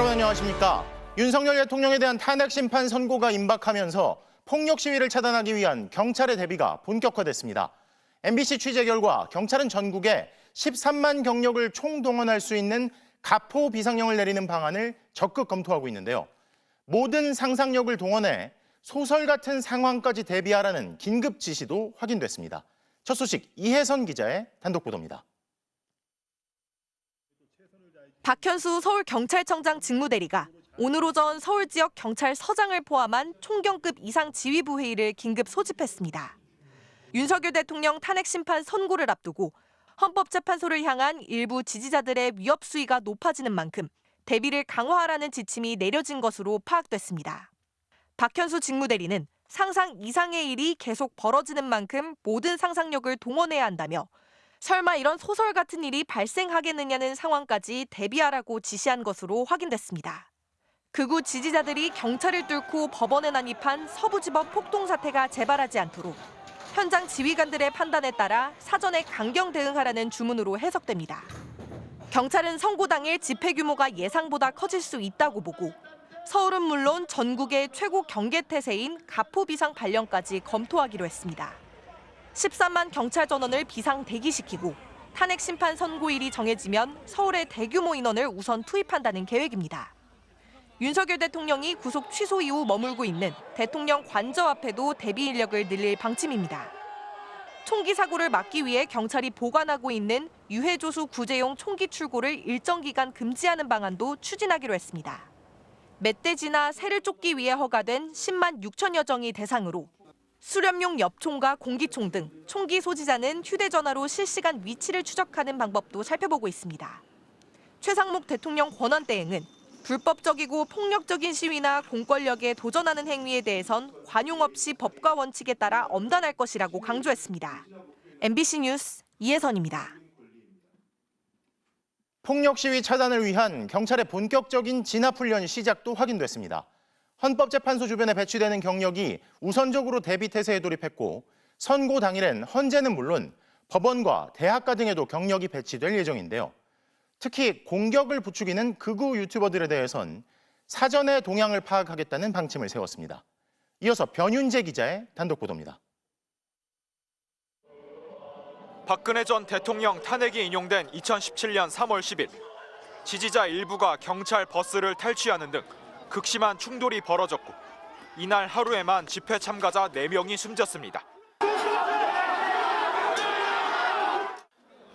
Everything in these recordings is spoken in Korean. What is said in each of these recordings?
여러분 안녕하십니까? 윤석열 대통령에 대한 탄핵 심판 선고가 임박하면서 폭력 시위를 차단하기 위한 경찰의 대비가 본격화됐습니다. MBC 취재 결과 경찰은 전국에 13만 경력을 총동원할 수 있는 가포 비상령을 내리는 방안을 적극 검토하고 있는데요. 모든 상상력을 동원해 소설 같은 상황까지 대비하라는 긴급 지시도 확인됐습니다. 첫 소식 이혜선 기자의 단독 보도입니다. 박현수 서울경찰청장 직무대리가 오늘 오전 서울 지역 경찰서장을 포함한 총경급 이상 지휘부 회의를 긴급 소집했습니다. 윤석열 대통령 탄핵 심판 선고를 앞두고 헌법재판소를 향한 일부 지지자들의 위협 수위가 높아지는 만큼 대비를 강화하라는 지침이 내려진 것으로 파악됐습니다. 박현수 직무대리는 상상 이상의 일이 계속 벌어지는 만큼 모든 상상력을 동원해야 한다며 설마 이런 소설 같은 일이 발생하겠느냐는 상황까지 대비하라고 지시한 것으로 확인됐습니다. 극우 지지자들이 경찰을 뚫고 법원에 난입한 서부지법 폭동 사태가 재발하지 않도록 현장 지휘관들의 판단에 따라 사전에 강경 대응하라는 주문으로 해석됩니다. 경찰은 선고 당일 집회 규모가 예상보다 커질 수 있다고 보고 서울은 물론 전국의 최고 경계태세인 가포 비상 발령까지 검토하기로 했습니다. 13만 경찰 전원을 비상 대기시키고 탄핵 심판 선고일이 정해지면 서울에 대규모 인원을 우선 투입한다는 계획입니다. 윤석열 대통령이 구속 취소 이후 머물고 있는 대통령 관저 앞에도 대비 인력을 늘릴 방침입니다. 총기 사고를 막기 위해 경찰이 보관하고 있는 유해조수 구제용 총기 출고를 일정 기간 금지하는 방안도 추진하기로 했습니다. 멧돼지나 새를 쫓기 위해 허가된 10만 6천여 정이 대상으로 수렴용 엽총과 공기총 등 총기 소지자는 휴대전화로 실시간 위치를 추적하는 방법도 살펴보고 있습니다. 최상목 대통령 권한 대행은 불법적이고 폭력적인 시위나 공권력에 도전하는 행위에 대해선 관용 없이 법과 원칙에 따라 엄단할 것이라고 강조했습니다. MBC 뉴스 이혜선입니다. 폭력 시위 차단을 위한 경찰의 본격적인 진압훈련 시작도 확인됐습니다. 헌법재판소 주변에 배치되는 경력이 우선적으로 대비태세에 돌입했고 선고 당일엔 헌재는 물론 법원과 대학가 등에도 경력이 배치될 예정인데요. 특히 공격을 부추기는 극우 유튜버들에 대해선 사전에 동향을 파악하겠다는 방침을 세웠습니다. 이어서 변윤재 기자의 단독 보도입니다. 박근혜 전 대통령 탄핵이 인용된 2017년 3월 10일 지지자 일부가 경찰 버스를 탈취하는 등 극심한 충돌이 벌어졌고 이날 하루에만 집회 참가자 4명이 숨졌습니다.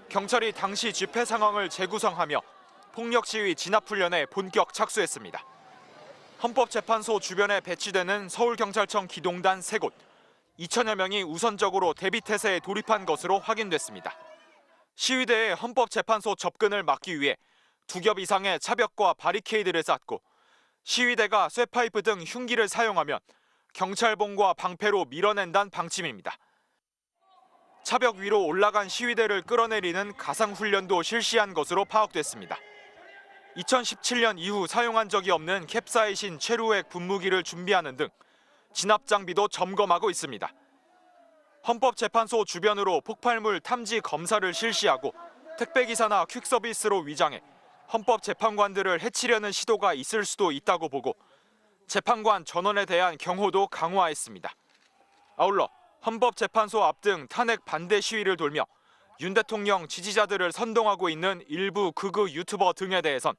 경찰이 당시 집회 상황을 재구성하며 폭력 시위 진압훈련에 본격 착수했습니다. 헌법재판소 주변에 배치되는 서울경찰청 기동단 3곳, 2천여 명이 우선적으로 대비태세에 돌입한 것으로 확인됐습니다. 시위대의 헌법재판소 접근을 막기 위해 2겹 이상의 차벽과 바리케이드를 쌓고 시위대가 쇠파이프 등 흉기를 사용하면 경찰봉과 방패로 밀어낸다는 방침입니다. 차벽 위로 올라간 시위대를 끌어내리는 가상훈련도 실시한 것으로 파악됐습니다. 2017년 이후 사용한 적이 없는 캡사이신 최루액 분무기를 준비하는 등 진압 장비도 점검하고 있습니다. 헌법재판소 주변으로 폭발물 탐지 검사를 실시하고 택배기사나 퀵서비스로 위장해 헌법재판관들을 해치려는 시도가 있을 수도 있다고 보고 재판관 전원에 대한 경호도 강화했습니다. 아울러 헌법재판소 앞 등 탄핵 반대 시위를 돌며 윤 대통령 지지자들을 선동하고 있는 일부 극우 유튜버 등에 대해선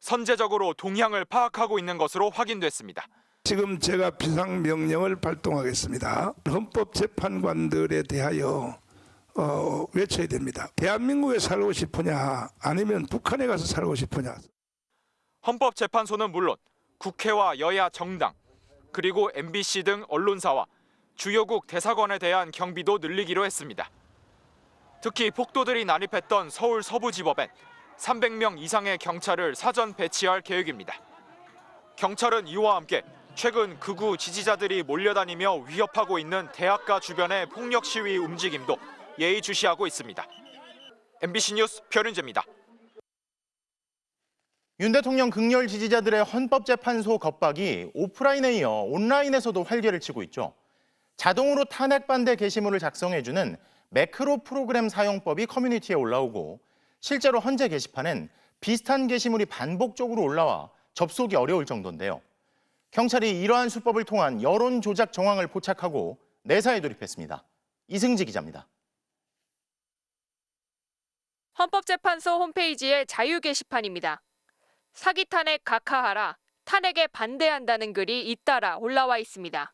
선제적으로 동향을 파악하고 있는 것으로 확인됐습니다. 지금 제가 비상명령을 발동하겠습니다. 헌법재판관들에 대하여 외쳐야 됩니다. 대한민국에 살고 싶으냐 아니면 북한에 가서 살고 싶으냐. 헌법재판소는 물론 국회와 여야 정당 그리고 MBC 등 언론사와 주요국 대사관에 대한 경비도 늘리기로 했습니다. 특히 폭도들이 난입했던 서울 서부지법엔 300명 이상의 경찰을 사전 배치할 계획입니다. 경찰은 이와 함께 최근 극우 지지자들이 몰려다니며 위협하고 있는 대학가 주변의 폭력 시위 움직임도 예의주시하고 있습니다. MBC 뉴스 변윤재입니다. 윤 대통령 극렬 지지자들의 헌법재판소 겁박이 오프라인에 이어 온라인에서도 활개를 치고 있죠. 자동으로 탄핵 반대 게시물을 작성해주는 매크로 프로그램 사용법이 커뮤니티에 올라오고 실제로 헌재 게시판엔 비슷한 게시물이 반복적으로 올라와 접속이 어려울 정도인데요. 경찰이 이러한 수법을 통한 여론 조작 정황을 포착하고 내사에 돌입했습니다. 이승지 기자입니다. 헌법재판소 홈페이지의 자유 게시판입니다. 사기 탄핵 각하하라, 탄핵에 반대한다는 글이 잇따라 올라와 있습니다.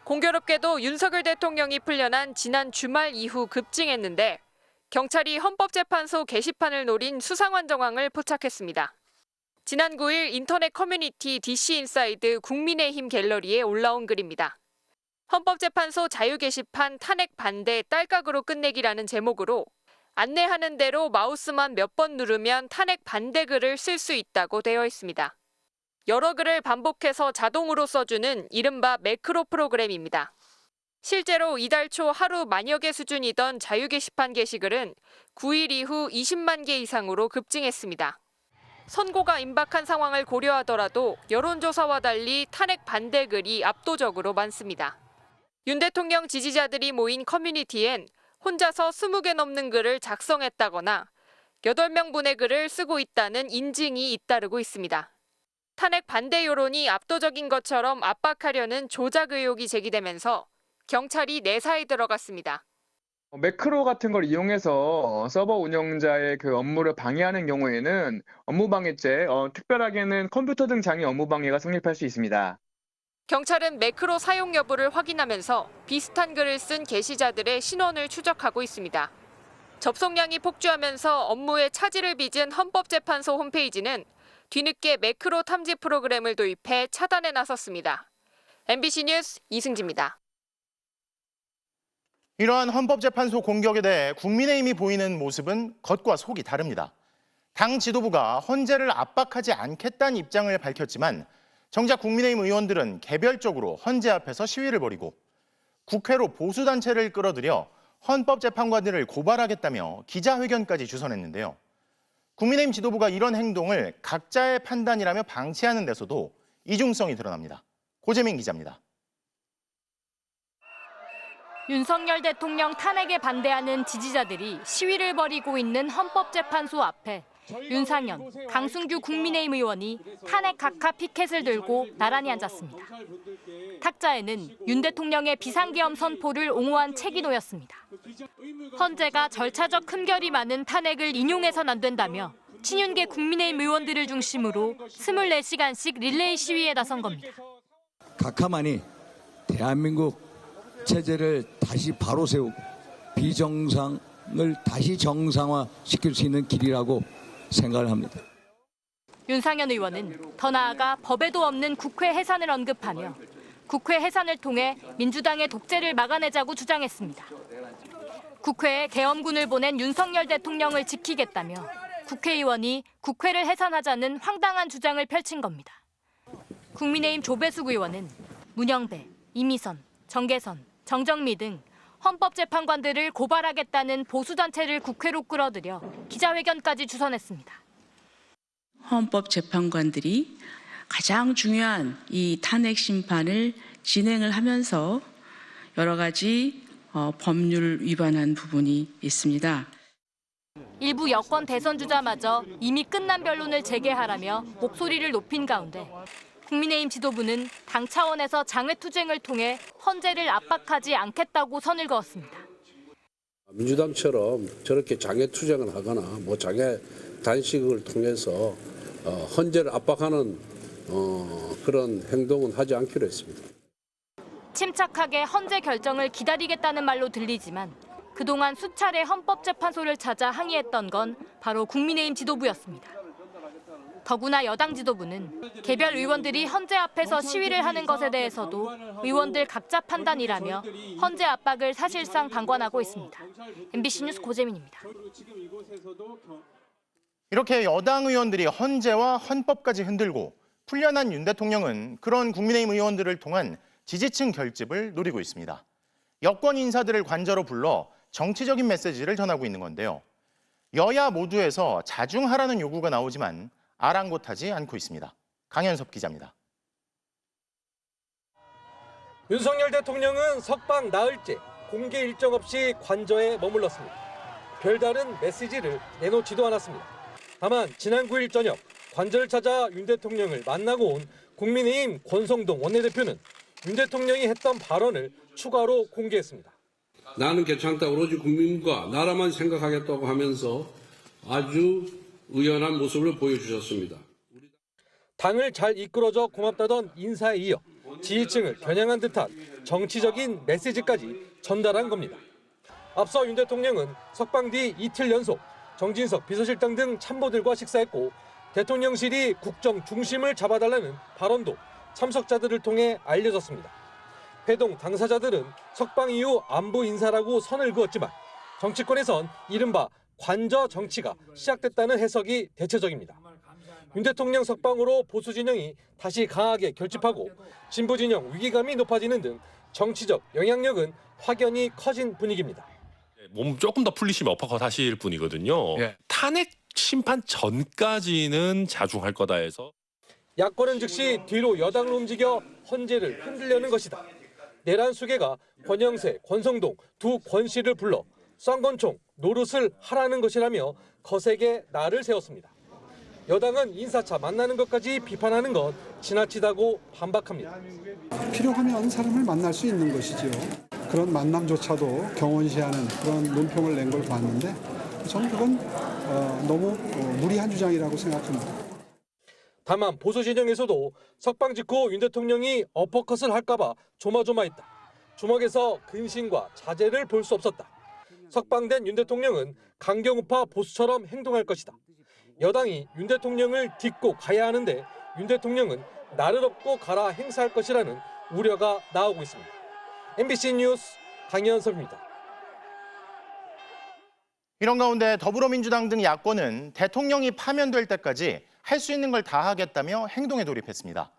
공교롭게도 윤석열 대통령이 풀려난 지난 주말 이후 급증했는데 경찰이 헌법재판소 게시판을 노린 수상한 정황을 포착했습니다. 지난 9일 인터넷 커뮤니티 DC인사이드 국민의힘 갤러리에 올라온 글입니다. 헌법재판소 자유 게시판 탄핵 반대 딸깍으로 끝내기라는 제목으로 안내하는 대로 마우스만 몇 번 누르면 탄핵 반대 글을 쓸 수 있다고 되어 있습니다. 여러 글을 반복해서 자동으로 써주는 이른바 매크로 프로그램입니다. 실제로 이달 초 하루 만여 개 수준이던 자유 게시판 게시글은 9일 이후 20만 개 이상으로 급증했습니다. 선고가 임박한 상황을 고려하더라도 여론조사와 달리 탄핵 반대 글이 압도적으로 많습니다. 윤 대통령 지지자들이 모인 커뮤니티엔 혼자서 20개 넘는 글을 작성했다거나 8명분의 글을 쓰고 있다는 인증이 잇따르고 있습니다. 탄핵 반대 여론이 압도적인 것처럼 압박하려는 조작 의혹이 제기되면서 경찰이 내사에 들어갔습니다. 매크로 같은 걸 이용해서 서버 운영자의 그 업무를 방해하는 경우에는 업무방해죄, 특별하게는 컴퓨터 등 장애 업무방해가 성립할 수 있습니다. 경찰은 매크로 사용 여부를 확인하면서 비슷한 글을 쓴 게시자들의 신원을 추적하고 있습니다. 접속량이 폭주하면서 업무에 차질을 빚은 헌법재판소 홈페이지는 뒤늦게 매크로 탐지 프로그램을 도입해 차단에 나섰습니다. MBC 뉴스 이승지입니다. 이러한 헌법재판소 공격에 대해 국민의힘이 보이는 모습은 겉과 속이 다릅니다. 당 지도부가 헌재를 압박하지 않겠다는 입장을 밝혔지만 정작 국민의힘 의원들은 개별적으로 헌재 앞에서 시위를 벌이고 국회로 보수단체를 끌어들여 헌법재판관들을 고발하겠다며 기자회견까지 주선했는데요. 국민의힘 지도부가 이런 행동을 각자의 판단이라며 방치하는 데서도 이중성이 드러납니다. 고재민 기자입니다. 윤석열 대통령 탄핵에 반대하는 지지자들이 시위를 벌이고 있는 헌법재판소 앞에 윤상현, 강승규 국민의힘 의원이 탄핵 각하 피켓을 들고 나란히 앉았습니다. 탁자에는 윤 대통령의 비상계엄 선포를 옹호한 책이 놓였습니다. 헌재가 절차적 흠결이 많은 탄핵을 인용해선 안 된다며 친윤계 국민의힘 의원들을 중심으로 24시간씩 릴레이 시위에 나선 겁니다. 각하만이 대한민국 체제를 다시 바로 세우고 비정상을 다시 정상화시킬 수 있는 길이라고 생각을 합니다. 윤상현 의원은 더 나아가 법에도 없는 국회 해산을 언급하며 국회 해산을 통해 민주당의 독재를 막아내자고 주장했습니다. 국회에 계엄군을 보낸 윤석열 대통령을 지키겠다며 국회의원이 국회를 해산하자는 황당한 주장을 펼친 겁니다. 국민의힘 조배숙 의원은 문영배, 이미선, 정계선, 정정미 등 헌법재판관들을 고발하겠다는 보수단체를 국회로 끌어들여 기자회견까지 주선했습니다. 헌법재판관들이 가장 중요한 이 탄핵 심판을 진행을 하면서 여러 가지 법률 위반한 부분이 있습니다. 일부 여권 대선 주자마저 이미 끝난 변론을 재개하라며 목소리를 높인 가운데 국민의힘 지도부는 당 차원에서 장외투쟁을 통해 헌재를 압박하지 않겠다고 선을 그었습니다. 민주당처럼 저렇게 장외투쟁을 하거나 장외 단식을 통해서 헌재를 압박하는 그런 행동은 하지 않기로 했습니다. 침착하게 헌재 결정을 기다리겠다는 말로 들리지만 그동안 수차례 헌법재판소를 찾아 항의했던 건 바로 국민의힘 지도부였습니다. 더구나 여당 지도부는 개별 의원들이 헌재 앞에서 시위를 하는 것에 대해서도 의원들 각자 판단이라며 헌재 압박을 사실상 방관하고 있습니다. MBC 뉴스 고재민입니다. 이렇게 여당 의원들이 헌재와 헌법까지 흔들고 풀려난 윤 대통령은 그런 국민의힘 의원들을 통한 지지층 결집을 노리고 있습니다. 여권 인사들을 관저로 불러 정치적인 메시지를 전하고 있는 건데요. 여야 모두에서 자중하라는 요구가 나오지만 아랑곳하지 않고 있습니다. 강현섭 기자입니다. 윤석열 대통령은 석방 나흘째 공개 일정 없이 관저에 머물렀습니다. 별다른 메시지를 내놓지도 않았습니다. 다만 지난 9일 저녁 관저를 찾아 윤 대통령을 만나고 온 국민의힘 권성동 원내대표는 윤 대통령이 했던 발언을 추가로 공개했습니다. 나는 괜찮다. 오로지 국민과 나라만 생각하겠다고 하면서 아주 의연한 모습을 보여주셨습니다. 당을 잘 이끌어줘 고맙다던 인사에 이어 지지층을 겨냥한 듯한 정치적인 메시지까지 전달한 겁니다. 앞서 윤 대통령은 석방 뒤 이틀 연속 정진석 비서실장 등 참모들과 식사했고 대통령실이 국정 중심을 잡아달라는 발언도 참석자들을 통해 알려졌습니다. 회동 당사자들은 석방 이후 안보 인사라고 선을 그었지만 정치권에선 이른바 관저 정치가 시작됐다는 해석이 대체적입니다. 윤 대통령 석방으로 보수 진영이 다시 강하게 결집하고 진보 진영 위기감이 높아지는 등 정치적 영향력은 확연히 커진 분위기입니다. 몸 조금 더 풀리시면 어퍼컷 하실 분이거든요. 예. 탄핵 심판 전까지는 자중할 거다 해서. 야권은 즉시 뒤로 여당을 움직여 헌재를 흔들려는 것이다. 내란 수계가 권영세, 권성동 두 권씨를 불러 쌍권총 노릇을 하라는 것이라며 거세게 날을 세웠습니다. 여당은 인사차 만나는 것까지 비판하는 건 지나치다고 반박합니다. 필요하면 사람을 만날 수 있는 것이죠. 그런 만남조차도 경원시하는 그런 논평을 낸 걸 봤는데 저는 그건 너무 무리한 주장이라고 생각합니다. 다만 보수 진영에서도 석방 직후 윤 대통령이 어퍼컷을 할까봐 조마조마했다. 주먹에서 근심과 자제를 볼 수 없었다. 석방된 윤 대통령은 강경우파 보수처럼 행동할 것이다. 여당이 윤 대통령을 딛고 가야 하는데 윤 대통령은 나를 업고 가라 행사할 것이라는 우려가 나오고 있습니다. MBC 뉴스 강현섭입니다. 이런 가운데 더불어민주당 등 야권은 대통령이 파면될 때까지 할 수 있는 걸 다 하겠다며 행동에 돌입했습니다.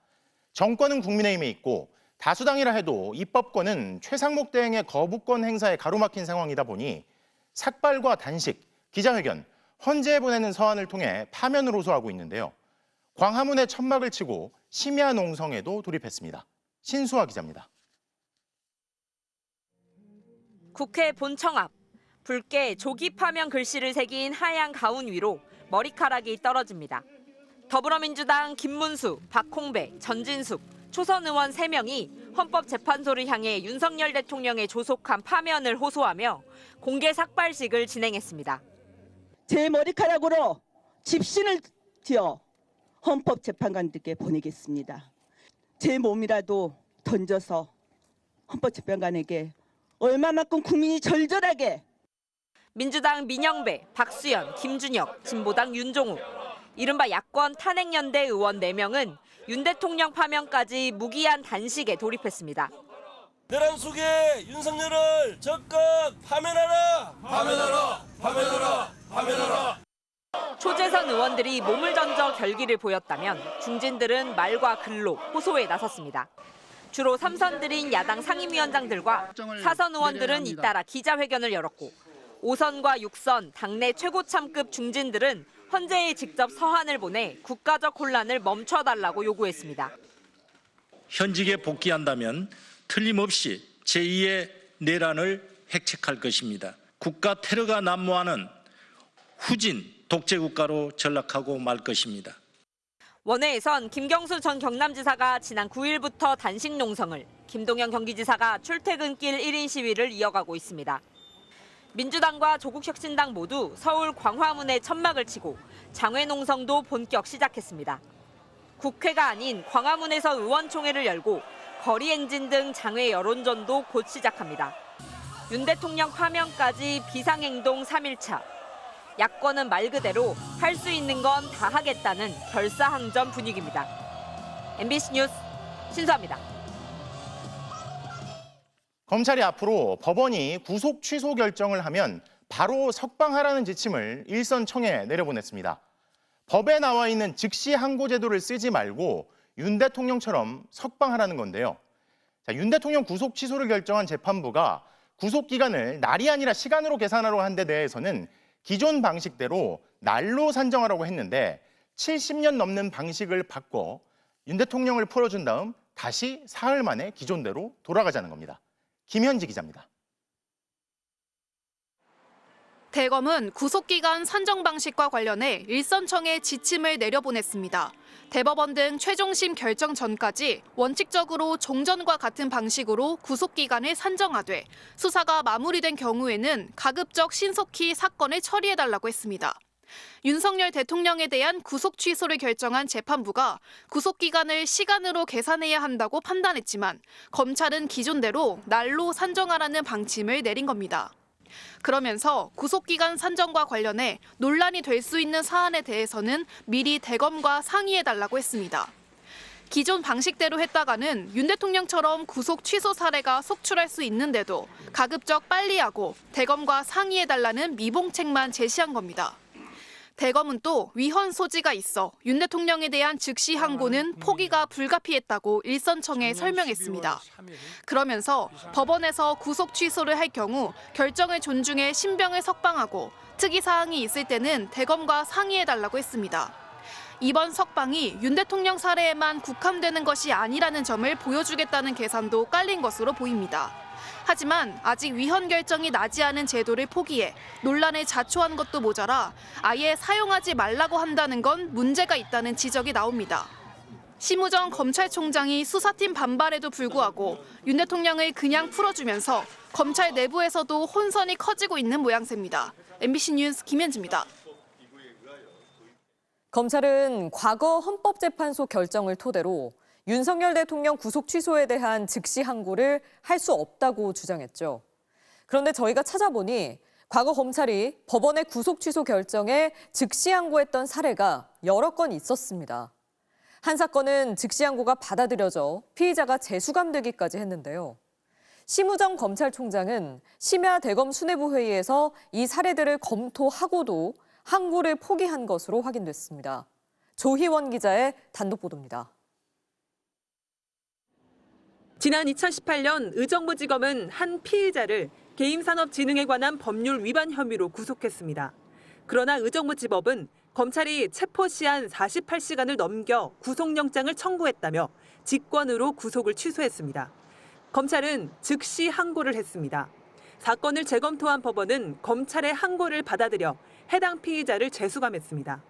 정권은 국민의힘에 있고 다수당이라 해도 입법권은 최상목 대행의 거부권 행사에 가로막힌 상황이다 보니 삭발과 단식, 기자회견, 헌재에 보내는 서한을 통해 파면을 호소하고 있는데요. 광화문에 천막을 치고 심야 농성에도 돌입했습니다. 신수아 기자입니다. 국회 본청 앞, 붉게 조기 파면 글씨를 새긴 하얀 가운 위로 머리카락이 떨어집니다. 더불어민주당 김문수, 박홍배, 전진숙, 초선 의원 3명이 헌법재판소를 향해 윤석열 대통령의 조속한 파면을 호소하며 공개 삭발식을 진행했습니다. 제 머리카락으로 집신을 지어 헌법재판관들께 보내겠습니다. 제 몸이라도 던져서 헌법재판관에게 얼마만큼 국민이 절절하게. 민주당 민영배, 박수현, 김준혁, 진보당 윤종우, 이른바 야권 탄핵연대 의원 4명은 윤 대통령 파면까지 무기한 단식에 돌입했습니다. 내란 속에 윤석열을 적극 파면하라! 파면하라! 파면하라! 파면하라! 초재선 의원들이 몸을 던져 결기를 보였다면 중진들은 말과 글로 호소에 나섰습니다. 주로 3선들인 야당 상임위원장들과 4선 의원들은 잇따라 기자회견을 열었고 5선과 6선 당내 최고참급 중진들은 헌재에 직접 서한을 보내 국가적 혼란을 멈춰달라고 요구했습니다. 현직에 복귀한다면 틀림없이 제2의 내란을 획책할 것입니다. 국가 테러가 난무하는 후진 독재국가로 전락하고 말 것입니다. 원회에선 김경수 전 경남지사가 지난 9일부터 단식 농성을, 김동연 경기지사가 출퇴근길 1인 시위를 이어가고 있습니다. 민주당과 조국혁신당 모두 서울 광화문에 천막을 치고 장외 농성도 본격 시작했습니다. 국회가 아닌 광화문에서 의원총회를 열고 거리 행진 등 장외 여론전도 곧 시작합니다. 윤 대통령 파면까지 비상행동 3일차. 야권은 말 그대로 할 수 있는 건 다 하겠다는 결사항전 분위기입니다. MBC 뉴스 신수아입니다. 검찰이 앞으로 법원이 구속 취소 결정을 하면 바로 석방하라는 지침을 일선청에 내려보냈습니다. 법에 나와 있는 즉시 항고 제도를 쓰지 말고 윤 대통령처럼 석방하라는 건데요. 윤 대통령 구속 취소를 결정한 재판부가 구속 기간을 날이 아니라 시간으로 계산하러 한 데 대해서는 기존 방식대로 날로 산정하라고 했는데 70년 넘는 방식을 바꿔 윤 대통령을 풀어준 다음 다시 사흘 만에 기존대로 돌아가자는 겁니다. 김현지 기자입니다. 대검은 구속기간 산정 방식과 관련해 일선청에 지침을 내려보냈습니다. 대법원 등 최종심 결정 전까지 원칙적으로 종전과 같은 방식으로 구속기간을 산정하되 수사가 마무리된 경우에는 가급적 신속히 사건을 처리해달라고 했습니다. 윤석열 대통령에 대한 구속 취소를 결정한 재판부가 구속기간을 시간으로 계산해야 한다고 판단했지만 검찰은 기존대로 날로 산정하라는 방침을 내린 겁니다. 그러면서 구속기간 산정과 관련해 논란이 될 수 있는 사안에 대해서는 미리 대검과 상의해달라고 했습니다. 기존 방식대로 했다가는 윤 대통령처럼 구속 취소 사례가 속출할 수 있는데도 가급적 빨리 하고 대검과 상의해달라는 미봉책만 제시한 겁니다. 대검은 또 위헌 소지가 있어 윤 대통령에 대한 즉시 항고는 포기가 불가피했다고 일선청에 설명했습니다. 그러면서 법원에서 구속 취소를 할 경우 결정을 존중해 신병을 석방하고 특이사항이 있을 때는 대검과 상의해달라고 했습니다. 이번 석방이 윤 대통령 사례에만 국한되는 것이 아니라는 점을 보여주겠다는 계산도 깔린 것으로 보입니다. 하지만 아직 위헌 결정이 나지 않은 제도를 포기해 논란을 자초한 것도 모자라 아예 사용하지 말라고 한다는 건 문제가 있다는 지적이 나옵니다. 심우정 검찰총장이 수사팀 반발에도 불구하고 윤 대통령을 그냥 풀어주면서 검찰 내부에서도 혼선이 커지고 있는 모양새입니다. MBC 뉴스 김현지입니다. 검찰은 과거 헌법재판소 결정을 토대로 윤석열 대통령 구속 취소에 대한 즉시 항고를 할 수 없다고 주장했죠. 그런데 저희가 찾아보니 과거 검찰이 법원의 구속 취소 결정에 즉시 항고했던 사례가 여러 건 있었습니다. 한 사건은 즉시 항고가 받아들여져 피의자가 재수감되기까지 했는데요. 심우정 검찰총장은 심야 대검 수뇌부 회의에서 이 사례들을 검토하고도 항고를 포기한 것으로 확인됐습니다. 조희원 기자의 단독 보도입니다. 지난 2018년 의정부지검은 한 피의자를 게임산업진흥에 관한 법률 위반 혐의로 구속했습니다. 그러나 의정부지법은 검찰이 체포시한 48시간을 넘겨 구속영장을 청구했다며 직권으로 구속을 취소했습니다. 검찰은 즉시 항고를 했습니다. 사건을 재검토한 법원은 검찰의 항고를 받아들여 해당 피의자를 재수감했습니다.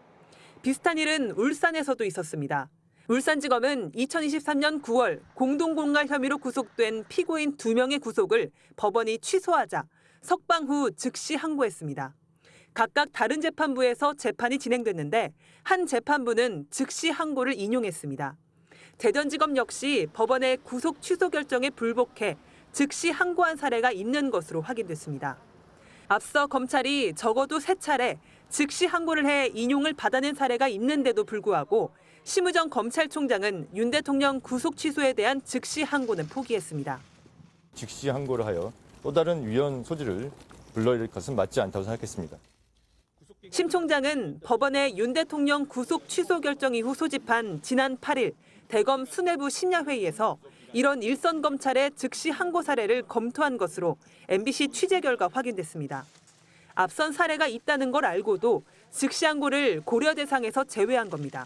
비슷한 일은 울산에서도 있었습니다. 울산지검은 2023년 9월 공동공갈 혐의로 구속된 피고인 2명의 구속을 법원이 취소하자 석방 후 즉시 항고했습니다. 각각 다른 재판부에서 재판이 진행됐는데 한 재판부는 즉시 항고를 인용했습니다. 대전지검 역시 법원의 구속 취소 결정에 불복해 즉시 항고한 사례가 있는 것으로 확인됐습니다. 앞서 검찰이 적어도 3차례 즉시 항고를 해 인용을 받아낸 사례가 있는데도 불구하고 심우정 검찰총장은 윤 대통령 구속 취소에 대한 즉시 항고는 포기했습니다. 즉시 항고를 하여 또 다른 위헌 소지를 불러일으킬 것은 맞지 않다고 생각했습니다. 심 총장은 법원의 윤 대통령 구속 취소 결정 이후 소집한 지난 8일 대검 수뇌부 심야회의에서 이런 일선 검찰의 즉시 항고 사례를 검토한 것으로 MBC 취재 결과 확인됐습니다. 앞선 사례가 있다는 걸 알고도 즉시 항고를 고려 대상에서 제외한 겁니다.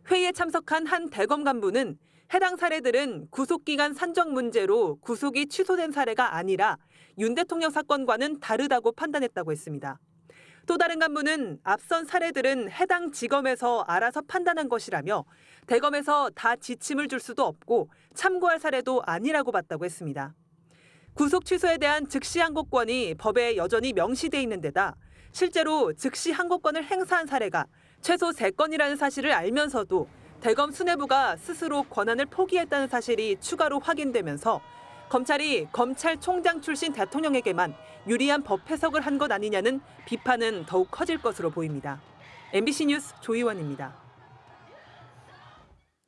회의에 참석한 한 대검 간부는 해당 사례들은 구속기간 산정 문제로 구속이 취소된 사례가 아니라 윤 대통령 사건과는 다르다고 판단했다고 했습니다. 또 다른 간부는 앞선 사례들은 해당 지검에서 알아서 판단한 것이라며 대검에서 다 지침을 줄 수도 없고 참고할 사례도 아니라고 봤다고 했습니다. 구속 취소에 대한 즉시 항고권이 법에 여전히 명시돼 있는 데다 실제로 즉시 항고권을 행사한 사례가 최소 3건이라는 사실을 알면서도 대검 수뇌부가 스스로 권한을 포기했다는 사실이 추가로 확인되면서 검찰이 검찰총장 출신 대통령에게만 유리한 법 해석을 한 것 아니냐는 비판은 더욱 커질 것으로 보입니다. MBC 뉴스 조희원입니다.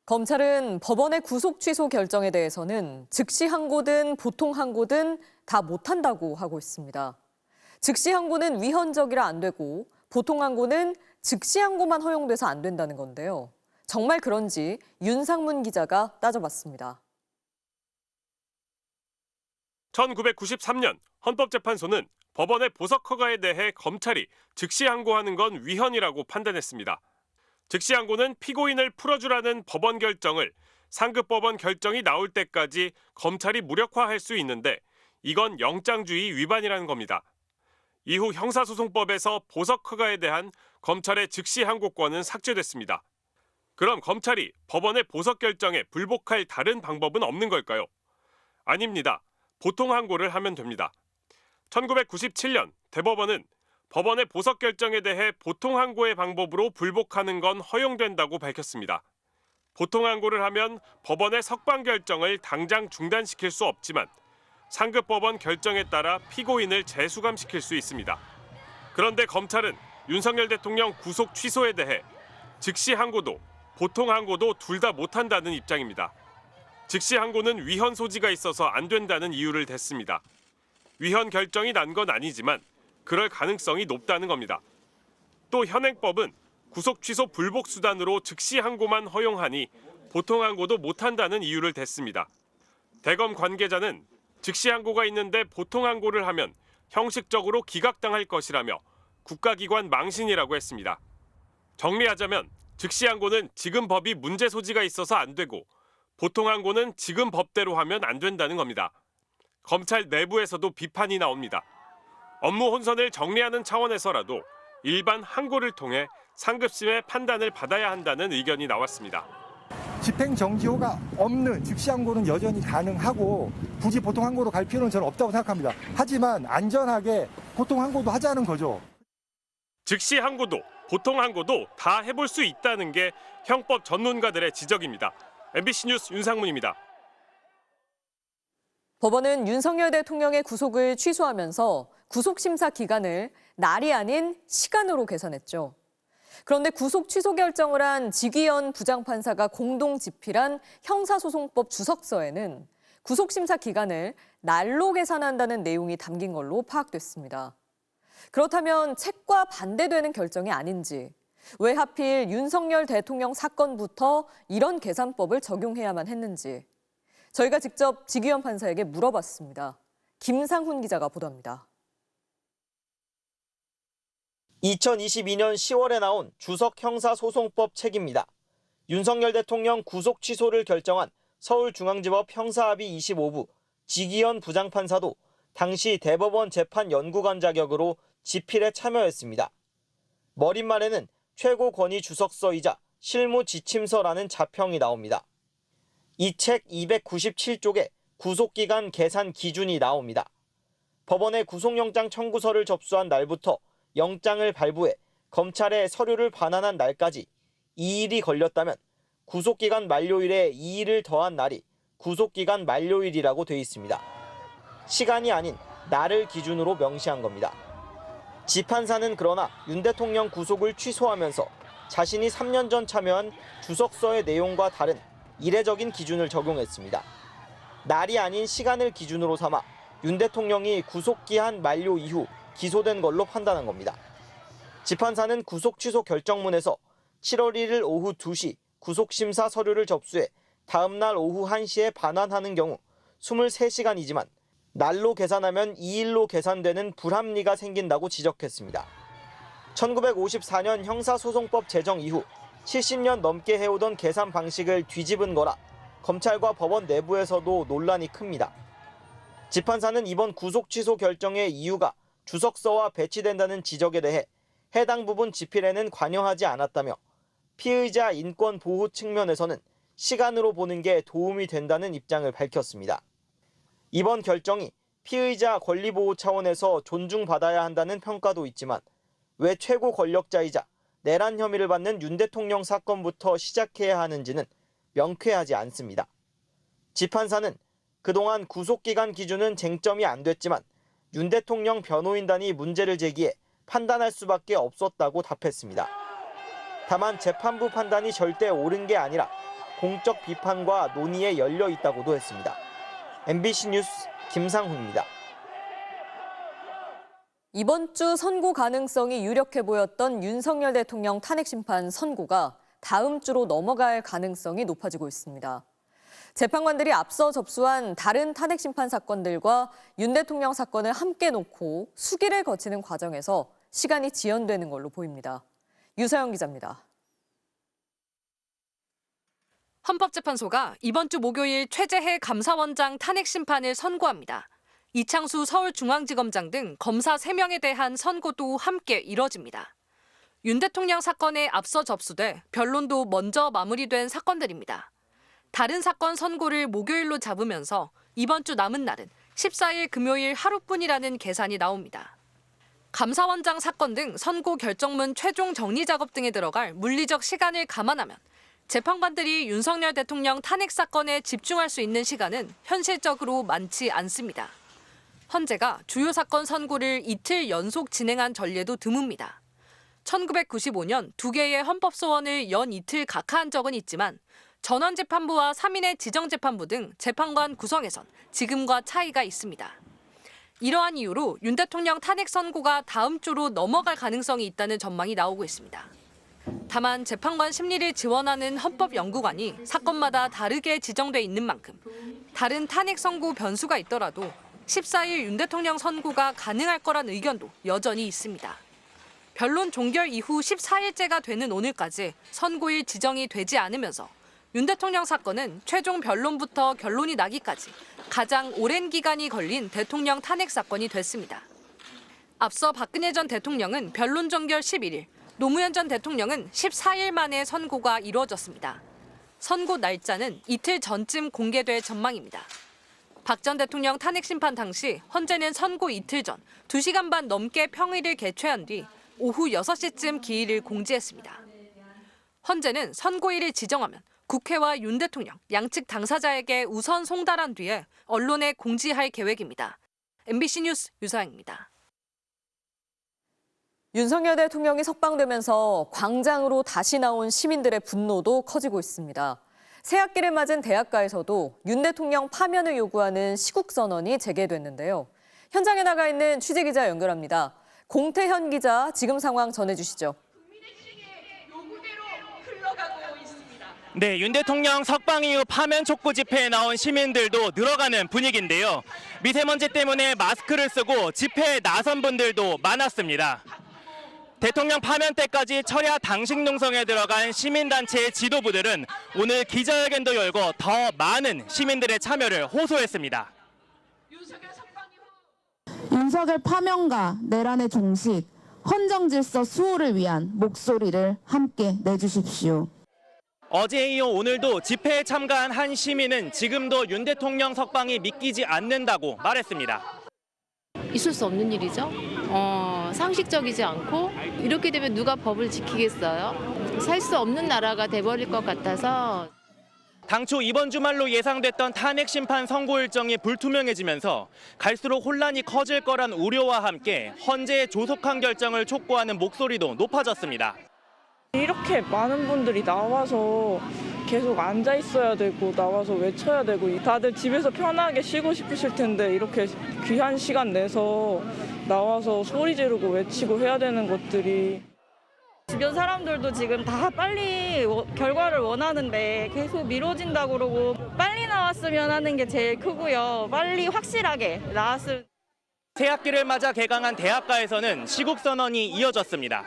검찰은 법원의 구속 취소 결정에 대해서는 즉시 항고든 보통 항고든 다 못한다고 하고 있습니다. 즉시 항고는 위헌적이라 안 되고 보통 항고는 즉시 항고만 허용돼서 안 된다는 건데요. 정말 그런지 윤상문 기자가 따져봤습니다. 1993년 헌법재판소는 법원의 보석 허가에 대해 검찰이 즉시 항고하는 건 위헌이라고 판단했습니다. 즉시 항고는 피고인을 풀어주라는 법원 결정을 상급법원 결정이 나올 때까지 검찰이 무력화할 수 있는데 이건 영장주의 위반이라는 겁니다. 이후 형사소송법에서 보석 허가에 대한 검찰의 즉시 항고권은 삭제됐습니다. 그럼 검찰이 법원의 보석 결정에 불복할 다른 방법은 없는 걸까요? 아닙니다. 보통 항고를 하면 됩니다. 1997년 대법원은 법원의 보석 결정에 대해 보통 항고의 방법으로 불복하는 건 허용된다고 밝혔습니다. 보통 항고를 하면 법원의 석방 결정을 당장 중단시킬 수 없지만 상급 법원 결정에 따라 피고인을 재수감시킬 수 있습니다. 그런데 검찰은 윤석열 대통령 구속 취소에 대해 즉시 항고도 보통 항고도 둘 다 못한다는 입장입니다. 즉시 항고는 위헌 소지가 있어서 안 된다는 이유를 댔습니다. 위헌 결정이 난 건 아니지만 그럴 가능성이 높다는 겁니다. 또 현행법은 구속 취소 불복 수단으로 즉시 항고만 허용하니 보통 항고도 못한다는 이유를 댔습니다. 대검 관계자는 즉시 항고가 있는데 보통 항고를 하면 형식적으로 기각당할 것이라며 국가기관 망신이라고 했습니다. 정리하자면 즉시 항고는 지금 법이 문제 소지가 있어서 안 되고 보통 항고는 지금 법대로 하면 안 된다는 겁니다. 검찰 내부에서도 비판이 나옵니다. 업무 혼선을 정리하는 차원에서라도 일반 항고를 통해 상급심의 판단을 받아야 한다는 의견이 나왔습니다. 집행정지호가 없는 즉시 항고는 여전히 가능하고 굳이 보통 항고로 갈 필요는 저는 없다고 생각합니다. 하지만 안전하게 보통 항고도 하자는 거죠. 즉시 항고도 보통 항고도 다 해볼 수 있다는 게 형법 전문가들의 지적입니다. MBC 뉴스 윤상문입니다. 법원은 윤석열 대통령의 구속을 취소하면서 구속심사 기간을 날이 아닌 시간으로 계산했죠. 그런데 구속 취소 결정을 한 지기현 부장판사가 공동 집필한 형사소송법 주석서에는 구속심사 기간을 날로 계산한다는 내용이 담긴 걸로 파악됐습니다. 그렇다면 책과 반대되는 결정이 아닌지, 왜 하필 윤석열 대통령 사건부터 이런 계산법을 적용해야만 했는지 저희가 직접 지기현 판사에게 물어봤습니다. 김상훈 기자가 보도합니다. 2022년 10월에 나온 주석 형사소송법 책입니다. 윤석열 대통령 구속 취소를 결정한 서울중앙지법 형사합의 25부 지기현 부장판사도 당시 대법원 재판연구관 자격으로 집필에 참여했습니다. 머릿말에는 최고권위 주석서이자 실무지침서라는 자평이 나옵니다. 이 책 297쪽에 구속기간 계산 기준이 나옵니다. 법원에 구속영장 청구서를 접수한 날부터 영장을 발부해 검찰에 서류를 반환한 날까지 2일이 걸렸다면 구속기간 만료일에 2일을 더한 날이 구속기간 만료일이라고 돼 있습니다. 시간이 아닌 날을 기준으로 명시한 겁니다. 지판사는 그러나 윤 대통령 구속을 취소하면서 자신이 3년 전 참여한 주석서의 내용과 다른 이례적인 기준을 적용했습니다. 날이 아닌 시간을 기준으로 삼아 윤 대통령이 구속기한 만료 이후 기소된 걸로 판단한 겁니다. 지판사는 구속 취소 결정문에서 7월 1일 오후 2시 구속심사 서류를 접수해 다음 날 오후 1시에 반환하는 경우 23시간이지만 날로 계산하면 2일로 계산되는 불합리가 생긴다고 지적했습니다. 1954년 형사소송법 제정 이후 70년 넘게 해오던 계산 방식을 뒤집은 거라 검찰과 법원 내부에서도 논란이 큽니다. 지판사는 이번 구속 취소 결정의 이유가 주석서와 배치된다는 지적에 대해 해당 부분 집필에는 관여하지 않았다며 피의자 인권 보호 측면에서는 시간으로 보는 게 도움이 된다는 입장을 밝혔습니다. 이번 결정이 피의자 권리 보호 차원에서 존중받아야 한다는 평가도 있지만 왜 최고 권력자이자 내란 혐의를 받는 윤 대통령 사건부터 시작해야 하는지는 명쾌하지 않습니다. 지판사는 그동안 구속기간 기준은 쟁점이 안 됐지만 윤 대통령 변호인단이 문제를 제기해 판단할 수밖에 없었다고 답했습니다. 다만 재판부 판단이 절대 옳은 게 아니라 공적 비판과 논의에 열려 있다고도 했습니다. MBC 뉴스 김상훈입니다. 이번 주 선고 가능성이 유력해 보였던 윤석열 대통령 탄핵심판 선고가 다음 주로 넘어갈 가능성이 높아지고 있습니다. 재판관들이 앞서 접수한 다른 탄핵심판 사건들과 윤 대통령 사건을 함께 놓고 수기를 거치는 과정에서 시간이 지연되는 걸로 보입니다. 유서영 기자입니다. 헌법재판소가 이번 주 목요일 최재해 감사원장 탄핵심판을 선고합니다. 이창수 서울중앙지검장 등 검사 3명에 대한 선고도 함께 이뤄집니다. 윤 대통령 사건에 앞서 접수돼 변론도 먼저 마무리된 사건들입니다. 다른 사건 선고를 목요일로 잡으면서 이번 주 남은 날은 14일 금요일 하루뿐이라는 계산이 나옵니다. 감사원장 사건 등 선고 결정문 최종 정리 작업 등에 들어갈 물리적 시간을 감안하면 재판관들이 윤석열 대통령 탄핵 사건에 집중할 수 있는 시간은 현실적으로 많지 않습니다. 헌재가 주요 사건 선고를 이틀 연속 진행한 전례도 드뭅니다. 1995년 2개의 헌법소원을 연 이틀 각하한 적은 있지만 전원재판부와 3인의 지정재판부 등 재판관 구성에선 지금과 차이가 있습니다. 이러한 이유로 윤 대통령 탄핵 선고가 다음 주로 넘어갈 가능성이 있다는 전망이 나오고 있습니다. 다만 재판관 심리를 지원하는 헌법연구관이 사건마다 다르게 지정돼 있는 만큼 다른 탄핵 선고 변수가 있더라도 14일 윤 대통령 선고가 가능할 거란 의견도 여전히 있습니다. 변론 종결 이후 14일째가 되는 오늘까지 선고일 지정이 되지 않으면서 윤 대통령 사건은 최종 변론부터 결론이 나기까지 가장 오랜 기간이 걸린 대통령 탄핵 사건이 됐습니다. 앞서 박근혜 전 대통령은 변론 종결 11일, 노무현 전 대통령은 14일 만에 선고가 이루어졌습니다. 선고 날짜는 이틀 전쯤 공개될 전망입니다. 박 전 대통령 탄핵 심판 당시 헌재는 선고 이틀 전 2시간 반 넘게 평의를 개최한 뒤 오후 6시쯤 기일을 공지했습니다. 헌재는 선고일을 지정하면 국회와 윤 대통령 양측 당사자에게 우선 송달한 뒤에 언론에 공지할 계획입니다. MBC 뉴스 유서영입니다. 윤석열 대통령이 석방되면서 광장으로 다시 나온 시민들의 분노도 커지고 있습니다. 새학기를 맞은 대학가에서도 윤 대통령 파면을 요구하는 시국선언이 제기됐는데요. 현장에 나가 있는 취재기자 연결합니다. 공태현 기자, 지금 상황 전해주시죠. 네, 윤 대통령 석방 이후 파면 촉구 집회에 나온 시민들도 늘어가는 분위기인데요. 미세먼지 때문에 마스크를 쓰고 집회에 나선 분들도 많았습니다. 대통령 파면 때까지 철야 당식 농성에 들어간 시민단체의 지도부들은 오늘 기자회견도 열고 더 많은 시민들의 참여를 호소했습니다. 윤석열 파면과 내란의 종식, 헌정질서 수호를 위한 목소리를 함께 내주십시오. 어제에 이어 오늘도 집회에 참가한 한 시민은 지금도 윤 대통령 석방이 믿기지 않는다고 말했습니다. 있을 수 없는 일이죠. 상식적이지 않고 이렇게 되면 누가 법을 지키겠어요? 살 수 없는 나라가 돼버릴 것 같아서. 당초 이번 주말로 예상됐던 탄핵 심판 선고 일정이 불투명해지면서 갈수록 혼란이 커질 거란 우려와 함께 헌재의 조속한 결정을 촉구하는 목소리도 높아졌습니다. 이렇게 많은 분들이 나와서 계속 앉아 있어야 되고 나와서 외쳐야 되고 다들 집에서 편하게 쉬고 싶으실 텐데 이렇게 귀한 시간 내서 나와서 소리 지르고 외치고 해야 되는 것들이 주변 사람들도 지금 다 빨리 결과를 원하는데 계속 미뤄진다고 그러고 빨리 나왔으면 하는 게 제일 크고요. 빨리 확실하게 나왔을. 새학기를 맞아 개강한 대학가에서는 시국선언이 이어졌습니다.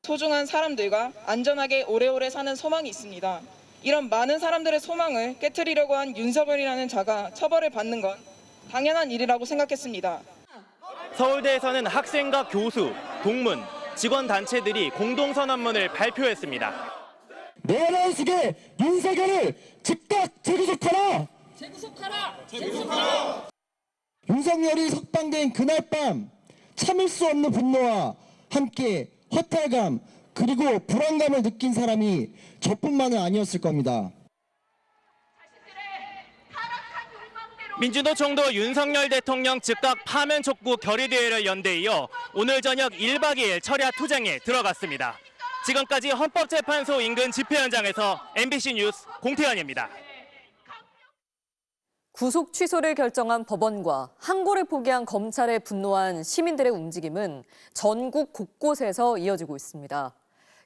소중한 사람들과 안전하게 오래오래 사는 소망이 있습니다. 이런 많은 사람들의 소망을 깨트리려고 한 윤석열이라는 자가 처벌을 받는 건 당연한 일이라고 생각했습니다. 서울대에서는 학생과 교수, 동문, 직원단체들이 공동선언문을 발표했습니다. 내란 속에 윤석열을 즉각 재구속하라! 재구속하라! 윤석열이 석방된 그날 밤 참을 수 없는 분노와 함께 허탈감 그리고 불안감을 느낀 사람이 저뿐만은 아니었을 겁니다. 민주노총도 윤석열 대통령 즉각 파면 촉구 결의대회를 연 데 이어 오늘 저녁 1박 2일 철야 투쟁에 들어갔습니다. 지금까지 헌법재판소 인근 집회 현장에서 MBC 뉴스 공태현입니다. 구속 취소를 결정한 법원과 항고를 포기한 검찰에 분노한 시민들의 움직임은 전국 곳곳에서 이어지고 있습니다.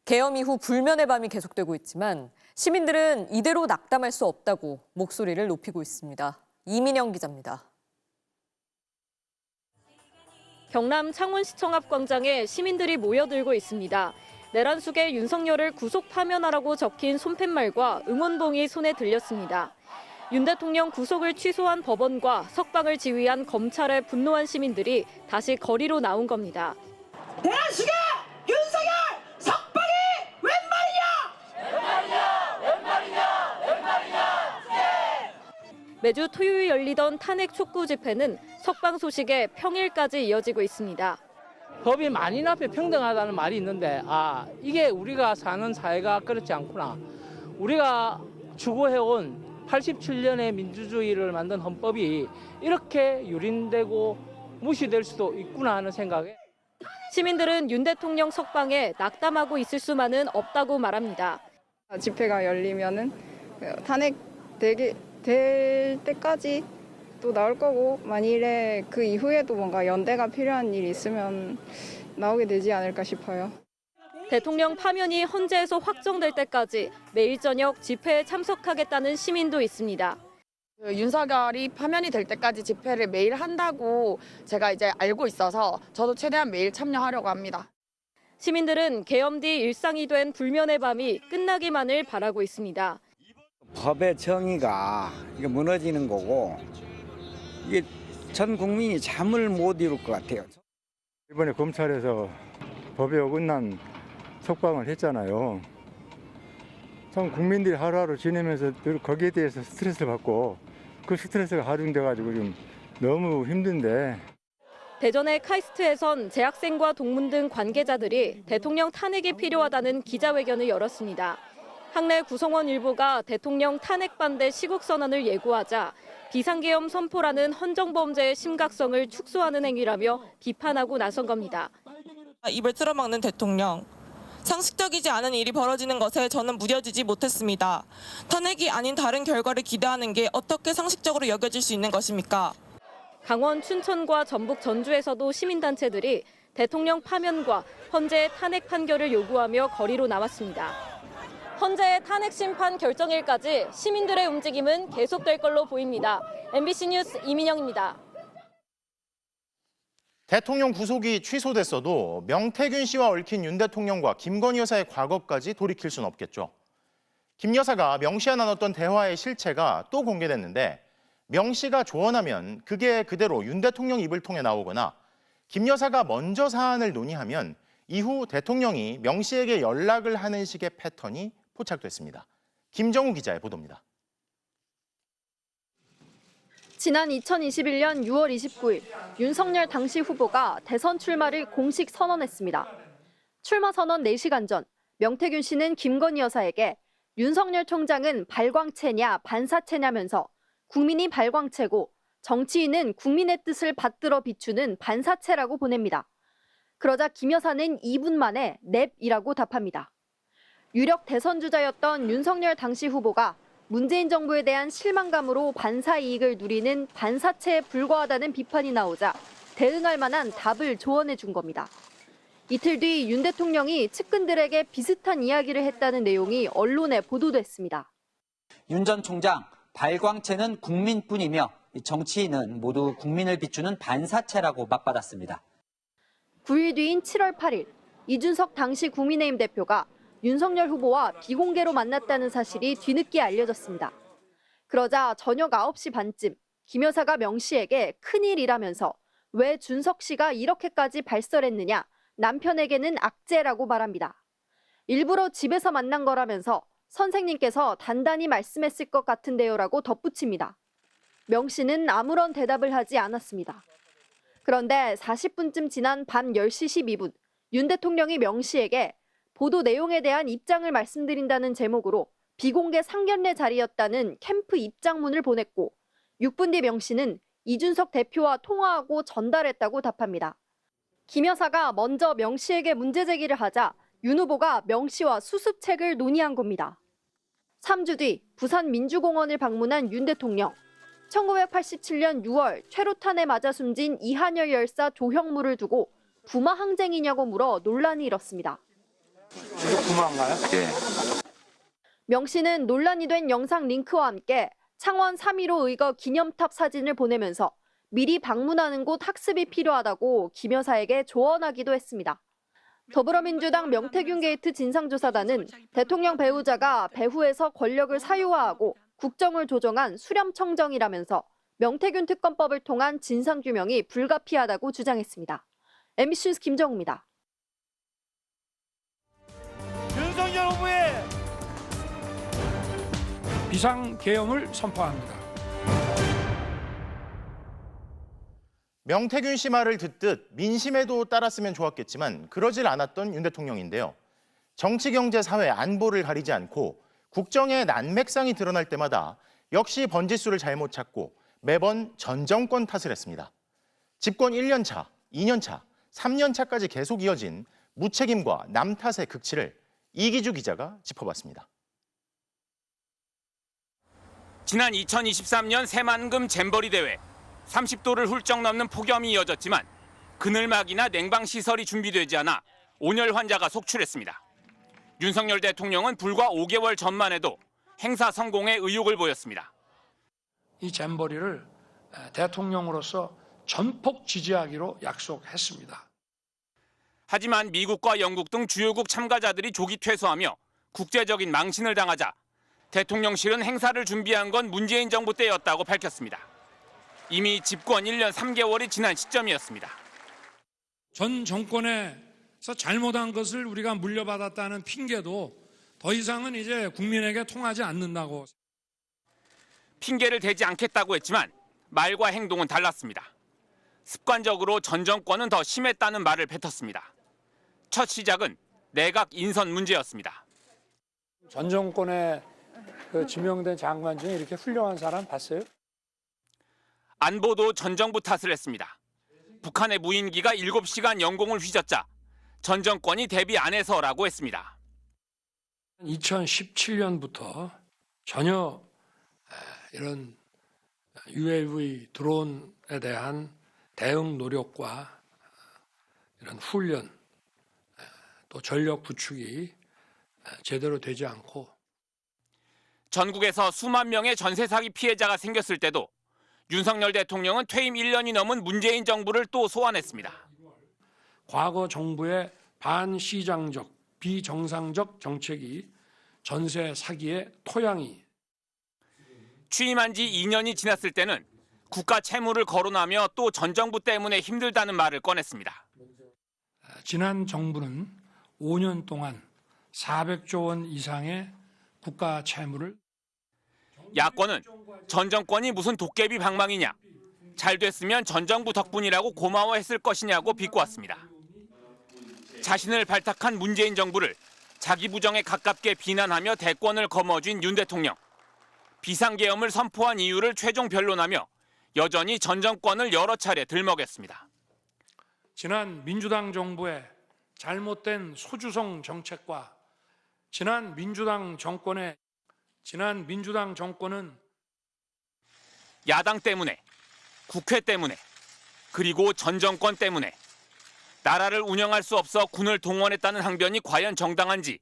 계엄 이후 불면의 밤이 계속되고 있지만 시민들은 이대로 낙담할 수 없다고 목소리를 높이고 있습니다. 이민영 기자입니다. 경남 창원시청 앞 광장에 시민들이 모여들고 있습니다. 내란 속에 윤석열을 구속 파면하라고 적힌 손팻말과 응원봉이 손에 들렸습니다. 윤 대통령 구속을 취소한 법원과 석방을 지휘한 검찰에 분노한 시민들이 다시 거리로 나온 겁니다. 대한민국의 윤석열 석방이 웬 말이냐! 웬 말이냐! 매주 토요일 열리던 탄핵 촉구 집회는 석방 소식에 평일까지 이어지고 있습니다. 법이 만인 앞에 평등하다는 말이 있는데 이게 우리가 사는 사회가 그렇지 않구나. 우리가 추구해온 87년의 민주주의를 만든 헌법이 이렇게 유린되고 무시될 수도 있구나 하는 생각에 시민들은 윤 대통령 석방에 낙담하고 있을 수만은 없다고 말합니다. 집회가 열리면은 탄핵될 때까지 또 나올 거고 만일에 그 이후에도 뭔가 연대가 필요한 일이 있으면 나오게 되지 않을까 싶어요. 대통령 파면이 헌재에서 확정될 때까지 매일 저녁 집회에 참석하겠다는 시민도 있습니다. 윤석열이 파면이 될 때까지 집회를 매일 한다고 제가 이제 알고 있어서 저도 최대한 매일 참여하려고 합니다. 시민들은 계엄 뒤 일상이 된 불면의 밤이 끝나기만을 바라고 있습니다. 법의 정의가 이게 무너지는 거고 이게 전 국민이 잠을 못 이룰 것 같아요. 이번에 검찰에서 법에 어긋난 석방을 했잖아요. 참 국민들이 하루하루 지내면서 늘 거기에 대해서 스트레스를 받고 그 스트레스가 가중돼가지고 지금 너무 힘든데. 대전의 카이스트에선 재학생과 동문 등 관계자들이 대통령 탄핵이 필요하다는 기자회견을 열었습니다. 학내 구성원 일부가 대통령 탄핵 반대 시국선언을 예고하자 비상계엄 선포라는 헌정범죄의 심각성을 축소하는 행위라며 비판하고 나선 겁니다. 입을 틀어막는 대통령. 상식적이지 않은 일이 벌어지는 것에 저는 무뎌지지 못했습니다. 탄핵이 아닌 다른 결과를 기대하는 게 어떻게 상식적으로 여겨질 수 있는 것입니까? 강원 춘천과 전북 전주에서도 시민단체들이 대통령 파면과 헌재의 탄핵 판결을 요구하며 거리로 나왔습니다. 헌재의 탄핵 심판 결정일까지 시민들의 움직임은 계속될 걸로 보입니다. MBC 뉴스 이민영입니다. 대통령 구속이 취소됐어도 명태균 씨와 얽힌 윤 대통령과 김건희 여사의 과거까지 돌이킬 수는 없겠죠. 김 여사가 명 씨와 나눴던 대화의 실체가 또 공개됐는데 명 씨가 조언하면 그게 그대로 윤 대통령 입을 통해 나오거나 김 여사가 먼저 사안을 논의하면 이후 대통령이 명 씨에게 연락을 하는 식의 패턴이 포착됐습니다. 김정우 기자의 보도입니다. 지난 2021년 6월 29일 윤석열 당시 후보가 대선 출마를 공식 선언했습니다. 출마 선언 4시간 전 명태균 씨는 김건희 여사에게 윤석열 총장은 발광체냐 반사체냐면서 국민이 발광체고 정치인은 국민의 뜻을 받들어 비추는 반사체라고 보냅니다. 그러자 김 여사는 2분 만에 넵이라고 답합니다. 유력 대선 주자였던 윤석열 당시 후보가 문재인 정부에 대한 실망감으로 반사 이익을 누리는 반사체에 불과하다는 비판이 나오자 대응할 만한 답을 조언해 준 겁니다. 이틀 뒤 윤 대통령이 측근들에게 비슷한 이야기를 했다는 내용이 언론에 보도됐습니다. 윤 전 총장, 발광체는 국민뿐이며 정치인은 모두 국민을 비추는 반사체라고 맞받았습니다. 9일 뒤인 7월 8일 이준석 당시 국민의힘 대표가 윤석열 후보와 비공개로 만났다는 사실이 뒤늦게 알려졌습니다. 그러자 저녁 9시 반쯤 김 여사가 명 씨에게 큰일이라면서 왜 준석 씨가 이렇게까지 발설했느냐, 남편에게는 악재라고 말합니다. 일부러 집에서 만난 거라면서 선생님께서 단단히 말씀했을 것 같은데요라고 덧붙입니다. 명 씨는 아무런 대답을 하지 않았습니다. 그런데 40분쯤 지난 밤 10시 12분 윤 대통령이 명 씨에게 보도 내용에 대한 입장을 말씀드린다는 제목으로 비공개 상견례 자리였다는 캠프 입장문을 보냈고 6분 뒤 명 씨는 이준석 대표와 통화하고 전달했다고 답합니다. 김 여사가 먼저 명 씨에게 문제 제기를 하자 윤 후보가 명 씨와 수습책을 논의한 겁니다. 3주 뒤 부산 민주공원을 방문한 윤 대통령. 1987년 6월 최루탄에 맞아 숨진 이한열 열사 조형물을 두고 부마 항쟁이냐고 물어 논란이 일었습니다. 이거 부마인가요? 네. 명 씨는 논란이 된 영상 링크와 함께 창원 3.15 의거 기념탑 사진을 보내면서 미리 방문하는 곳 학습이 필요하다고 김 여사에게 조언하기도 했습니다. 더불어민주당 명태균 게이트 진상조사단은 대통령 배우자가 배후에서 권력을 사유화하고 국정을 조정한 수렴청정이라면서 명태균 특검법을 통한 진상규명이 불가피하다고 주장했습니다. MBC 뉴스 김정우입니다. 윤석열 후보의 비상계엄을 선포합니다. 명태균 씨 말을 듣듯 민심에도 따랐으면 좋았겠지만 그러질 않았던 윤 대통령인데요. 정치, 경제, 사회, 안보를 가리지 않고 국정의 난맥상이 드러날 때마다 역시 번지수를 잘못 찾고 매번 전 정권 탓을 했습니다. 집권 1년 차, 2년 차, 3년 차까지 계속 이어진 무책임과 남 탓의 극치를 이기주 기자가 짚어봤습니다. 지난 2023년 새만금 잼버리 대회 30도를 훌쩍 넘는 폭염이 이어졌지만 그늘막이나 냉방시설이 준비되지 않아 온열 환자가 속출했습니다. 윤석열 대통령은 불과 5개월 전만 해도 행사 성공에 의욕을 보였습니다. 이 잼버리를 대통령으로서 전폭 지지하기로 약속했습니다. 하지만 미국과 영국 등 주요국 참가자들이 조기 퇴소하며 국제적인 망신을 당하자 대통령실은 행사를 준비한 건 문재인 정부 때였다고 밝혔습니다. 이미 집권 1년 3개월이 지난 시점이었습니다. 전 정권에서 잘못한 것을 우리가 물려받았다는 핑계도 더 이상은 이제 국민에게 통하지 않는다고. 핑계를 대지 않겠다고 했지만 말과 행동은 달랐습니다. 습관적으로 전 정권은 더 심했다는 말을 뱉었습니다. 첫 시작은 내각 인선 문제였습니다. 전 정권에 지명된 장관 중에 이렇게 훌륭한 사람 봤어요? 안보도 전 정부 탓을 했습니다. 북한의 무인기가 7시간 영공을 휘젓자 전 정권이 대비 안 해서라고 했습니다. 2017년부터 전혀 이런 UAV 드론에 대한 대응 노력과 이런 훈련 또 전력 구축이 제대로 되지 않고 전국에서 수만 명의 전세 사기 피해자가 생겼을 때도 윤석열 대통령은 퇴임 1년이 넘은 문재인 정부를 또 소환했습니다. 과거 정부의 반시장적, 비정상적 정책이 전세 사기의 토양이. 취임한 지 2년이 지났을 때는 국가 채무를 거론하며 또 전 정부 때문에 힘들다는 말을 꺼냈습니다. 지난 정부는 5년 동안 400조 원 이상의 국가 채무를. 야권은 전 정권이 무슨 도깨비 방망이냐, 잘 됐으면 전 정부 덕분이라고 고마워했을 것이냐고 비꼬았습니다. 자신을 발탁한 문재인 정부를 자기 부정에 가깝게 비난하며 대권을 거머쥔 윤 대통령. 비상계엄을 선포한 이유를 최종 변론하며 여전히 전 정권을 여러 차례 들먹였습니다. 지난 민주당 정부의 잘못된 소주성 정책과 지난 민주당 정권은 야당 때문에, 국회 때문에, 그리고 전 정권 때문에 나라를 운영할 수 없어 군을 동원했다는 항변이 과연 정당한지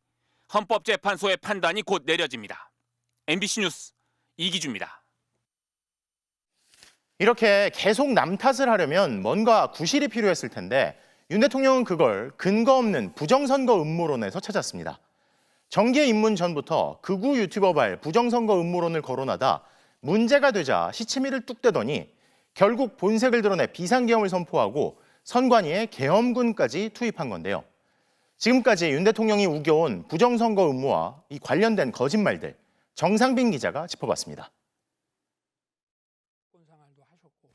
헌법재판소의 판단이 곧 내려집니다. MBC 뉴스 이기주입니다. 이렇게 계속 남 탓을 하려면 뭔가 구실이 필요했을 텐데 윤 대통령은 그걸 근거 없는 부정선거 음모론에서 찾았습니다. 정계 입문 전부터 극우 유튜버발 부정선거 음모론을 거론하다 문제가 되자 시치미를 뚝 떼더니 결국 본색을 드러내 비상계엄을 선포하고 선관위에 계엄군까지 투입한 건데요. 지금까지 윤 대통령이 우겨온 부정선거 음모와 이 관련된 거짓말들, 정상빈 기자가 짚어봤습니다.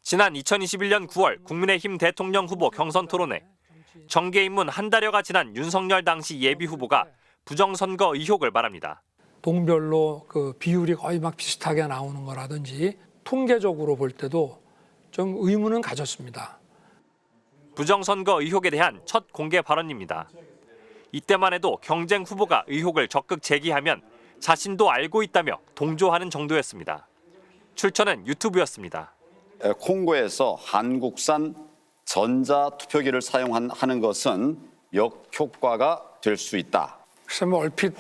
지난 2021년 9월 국민의힘 대통령 후보 경선 토론회. 정계 입문 한 달여가 지난 윤석열 당시 예비 후보가 부정선거 의혹을 말합니다. 동별로 그 비율이 거의 막 비슷하게 나오는 거라든지 통계적으로 볼 때도 좀 의문은 가졌습니다. 부정선거 의혹에 대한 첫 공개 발언입니다. 이때만 해도 경쟁 후보가 의혹을 적극 제기하면 자신도 알고 있다며 동조하는 정도였습니다. 출처는 유튜브였습니다. 콩고에서 한국산 전자투표기를 사용하는 것은 역효과가 될 수 있다. 글쎄 뭐 얼핏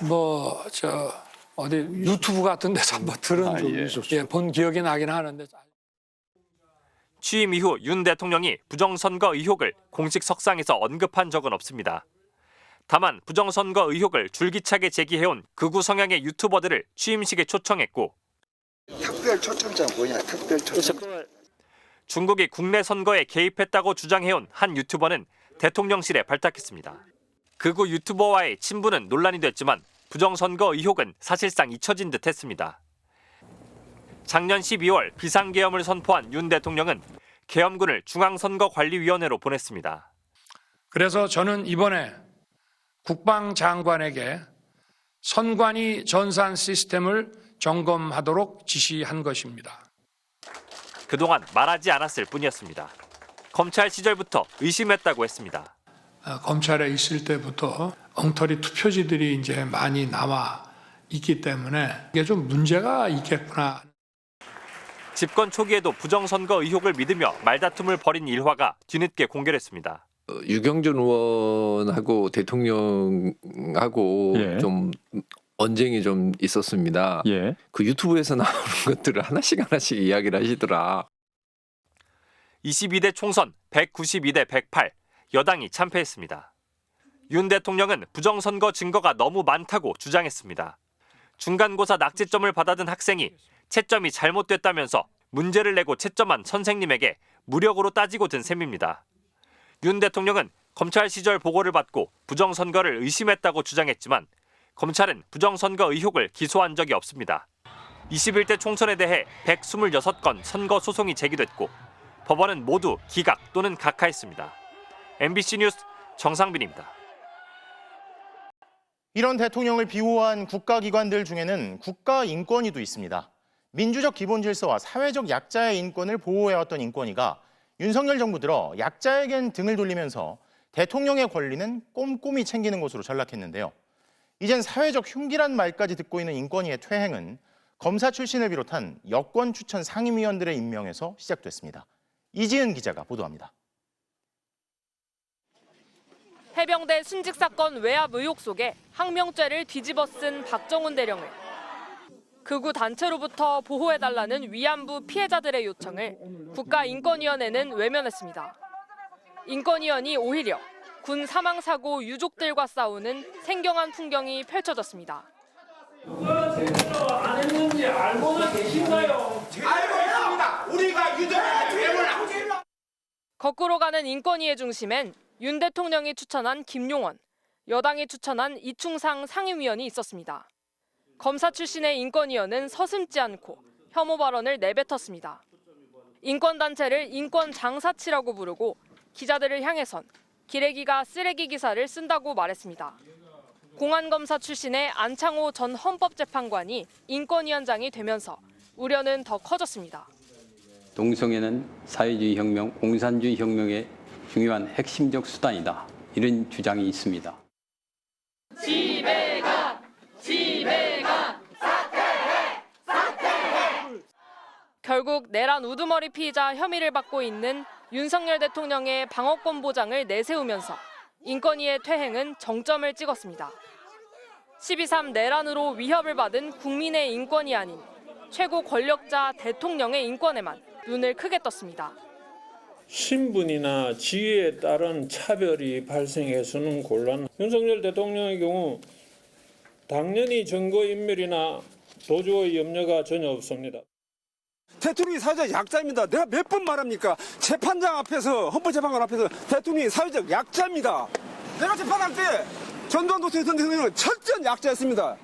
어디 유튜브 같은 데서 한번 들은 적이 본 기억이 나긴 하는데. 취임 이후 윤 대통령이 부정선거 의혹을 공식 석상에서 언급한 적은 없습니다. 다만 부정선거 의혹을 줄기차게 제기해온 극우 성향의 유튜버들을 취임식에 초청했고 특별 초청장 뭐냐? 특별 초청장. 중국이 국내 선거에 개입했다고 주장해온 한 유튜버는 대통령실에 발탁했습니다. 극우 유튜버와의 친분은 논란이 됐지만 부정선거 의혹은 사실상 잊혀진 듯했습니다. 작년 12월 비상계엄을 선포한 윤 대통령은 계엄군을 중앙선거관리위원회로 보냈습니다. 그래서 저는 이번에 국방장관에게 선관위 전산 시스템을 점검하도록 지시한 것입니다. 그동안 말하지 않았을 뿐이었습니다. 검찰 시절부터 의심했다고 했습니다. 검찰에 있을 때부터 엉터리 투표지들이 이제 많이 나와 있기 때문에 이게 좀 문제가 있겠구나. 집권 초기에도 부정선거 의혹을 믿으며 말다툼을 벌인 일화가 뒤늦게 공개됐습니다. 유경준 의원하고 대통령하고 좀 언쟁이 좀 있었습니다. 그 유튜브에서 나오는 것들을 하나씩 이야기를 하시더라. 22대 총선 192대 108, 여당이 참패했습니다. 윤 대통령은 부정선거 증거가 너무 많다고 주장했습니다. 중간고사 낙제점을 받아든 학생이 채점이 잘못됐다면서 문제를 내고 채점한 선생님에게 무력으로 따지고 든 셈입니다. 윤 대통령은 검찰 시절 보고를 받고 부정선거를 의심했다고 주장했지만 검찰은 부정선거 의혹을 기소한 적이 없습니다. 21대 총선에 대해 126건 선거 소송이 제기됐고 법원은 모두 기각 또는 각하했습니다. MBC 뉴스 정상빈입니다. 이런 대통령을 비호한 국가기관들 중에는 국가인권위도 있습니다. 민주적 기본 질서와 사회적 약자의 인권을 보호해왔던 인권위가 윤석열 정부 들어 약자에겐 등을 돌리면서 대통령의 권리는 꼼꼼히 챙기는 것으로 전락했는데요. 이젠 사회적 흉기란 말까지 듣고 있는 인권위의 퇴행은 검사 출신을 비롯한 여권 추천 상임위원들의 임명에서 시작됐습니다. 이지은 기자가 보도합니다. 해병대 순직 사건 외압 의혹 속에 항명죄를 뒤집어 쓴 박정훈 대령을 극우 단체로부터 보호해달라는 위안부 피해자들의 요청을 국가인권위원회는 외면했습니다. 인권위원이 오히려 군 사망사고 유족들과 싸우는 생경한 풍경이 펼쳐졌습니다. 누가 제대로 안 했는지 알고는 계신가요? 알고 있습니다. 우리가 유족한테 왜 몰라? 거꾸로 가는 인권위의 중심엔 윤 대통령이 추천한 김용원, 여당이 추천한 이충상 상임위원이 있었습니다. 검사 출신의 인권위원은 서슴지 않고 혐오 발언을 내뱉었습니다. 인권단체를 인권장사치라고 부르고 기자들을 향해선 기레기가 쓰레기 기사를 쓴다고 말했습니다. 공안검사 출신의 안창호 전 헌법재판관이 인권위원장이 되면서 우려는 더 커졌습니다. 동성애는 사회주의 혁명, 공산주의 혁명의 중요한 핵심적 수단이다. 이런 주장이 있습니다. 집에 가! 집에 가! 사퇴해! 사퇴해! 결국 내란 우두머리 피의자 혐의를 받고 있는 윤석열 대통령의 방어권 보장을 내세우면서 인권위의 퇴행은 정점을 찍었습니다. 12.3 내란으로 위협을 받은 국민의 인권이 아닌 최고 권력자 대통령의 인권에만 눈을 크게 떴습니다. 신분이나 지위에 따른 차별이 발생해서는 곤란. 윤석열 대통령의 경우 당연히 증거인멸이나 도주의 염려가 전혀 없습니다. 대통령이 사회적 약자입니다. 내가 몇 번 말합니까? 재판장 앞에서, 헌법재판관 앞에서 대통령이 사회적 약자입니다. 내가 재판할 때 전두환 대통령은 철저한 약자였습니다.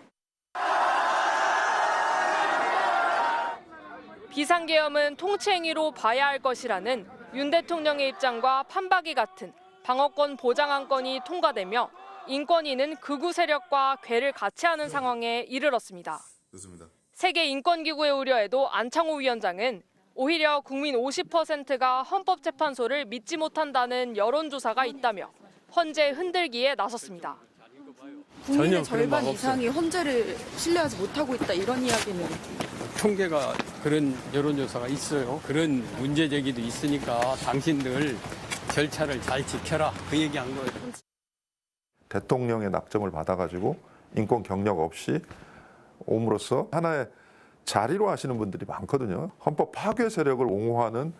비상계엄은 통치행위로 봐야 할 것이라는 윤 대통령의 입장과 판박이 같은 방어권 보장 안건이 통과되며 인권위는 극우 세력과 궤를 같이 하는 상황에 이르렀습니다. 세계인권기구의 우려에도 안창호 위원장은 오히려 국민 50%가 헌법재판소를 믿지 못한다는 여론조사가 있다며 헌재 흔들기에 나섰습니다. 국민의 절반 이상이 헌재를 신뢰하지 못하고 있다 이런 이야기는 통계가 그런 여론조사가 있어요. 그런 문제 제기도 있으니까 당신들 절차를 잘 지켜라. 그 얘기한 거예요. 대통령의 낙점을 받아가지고 인권 경력 없이 옴으로써 하나의 자리로 하시는 분들이 많거든요. 헌법 파괴 세력을 옹호하는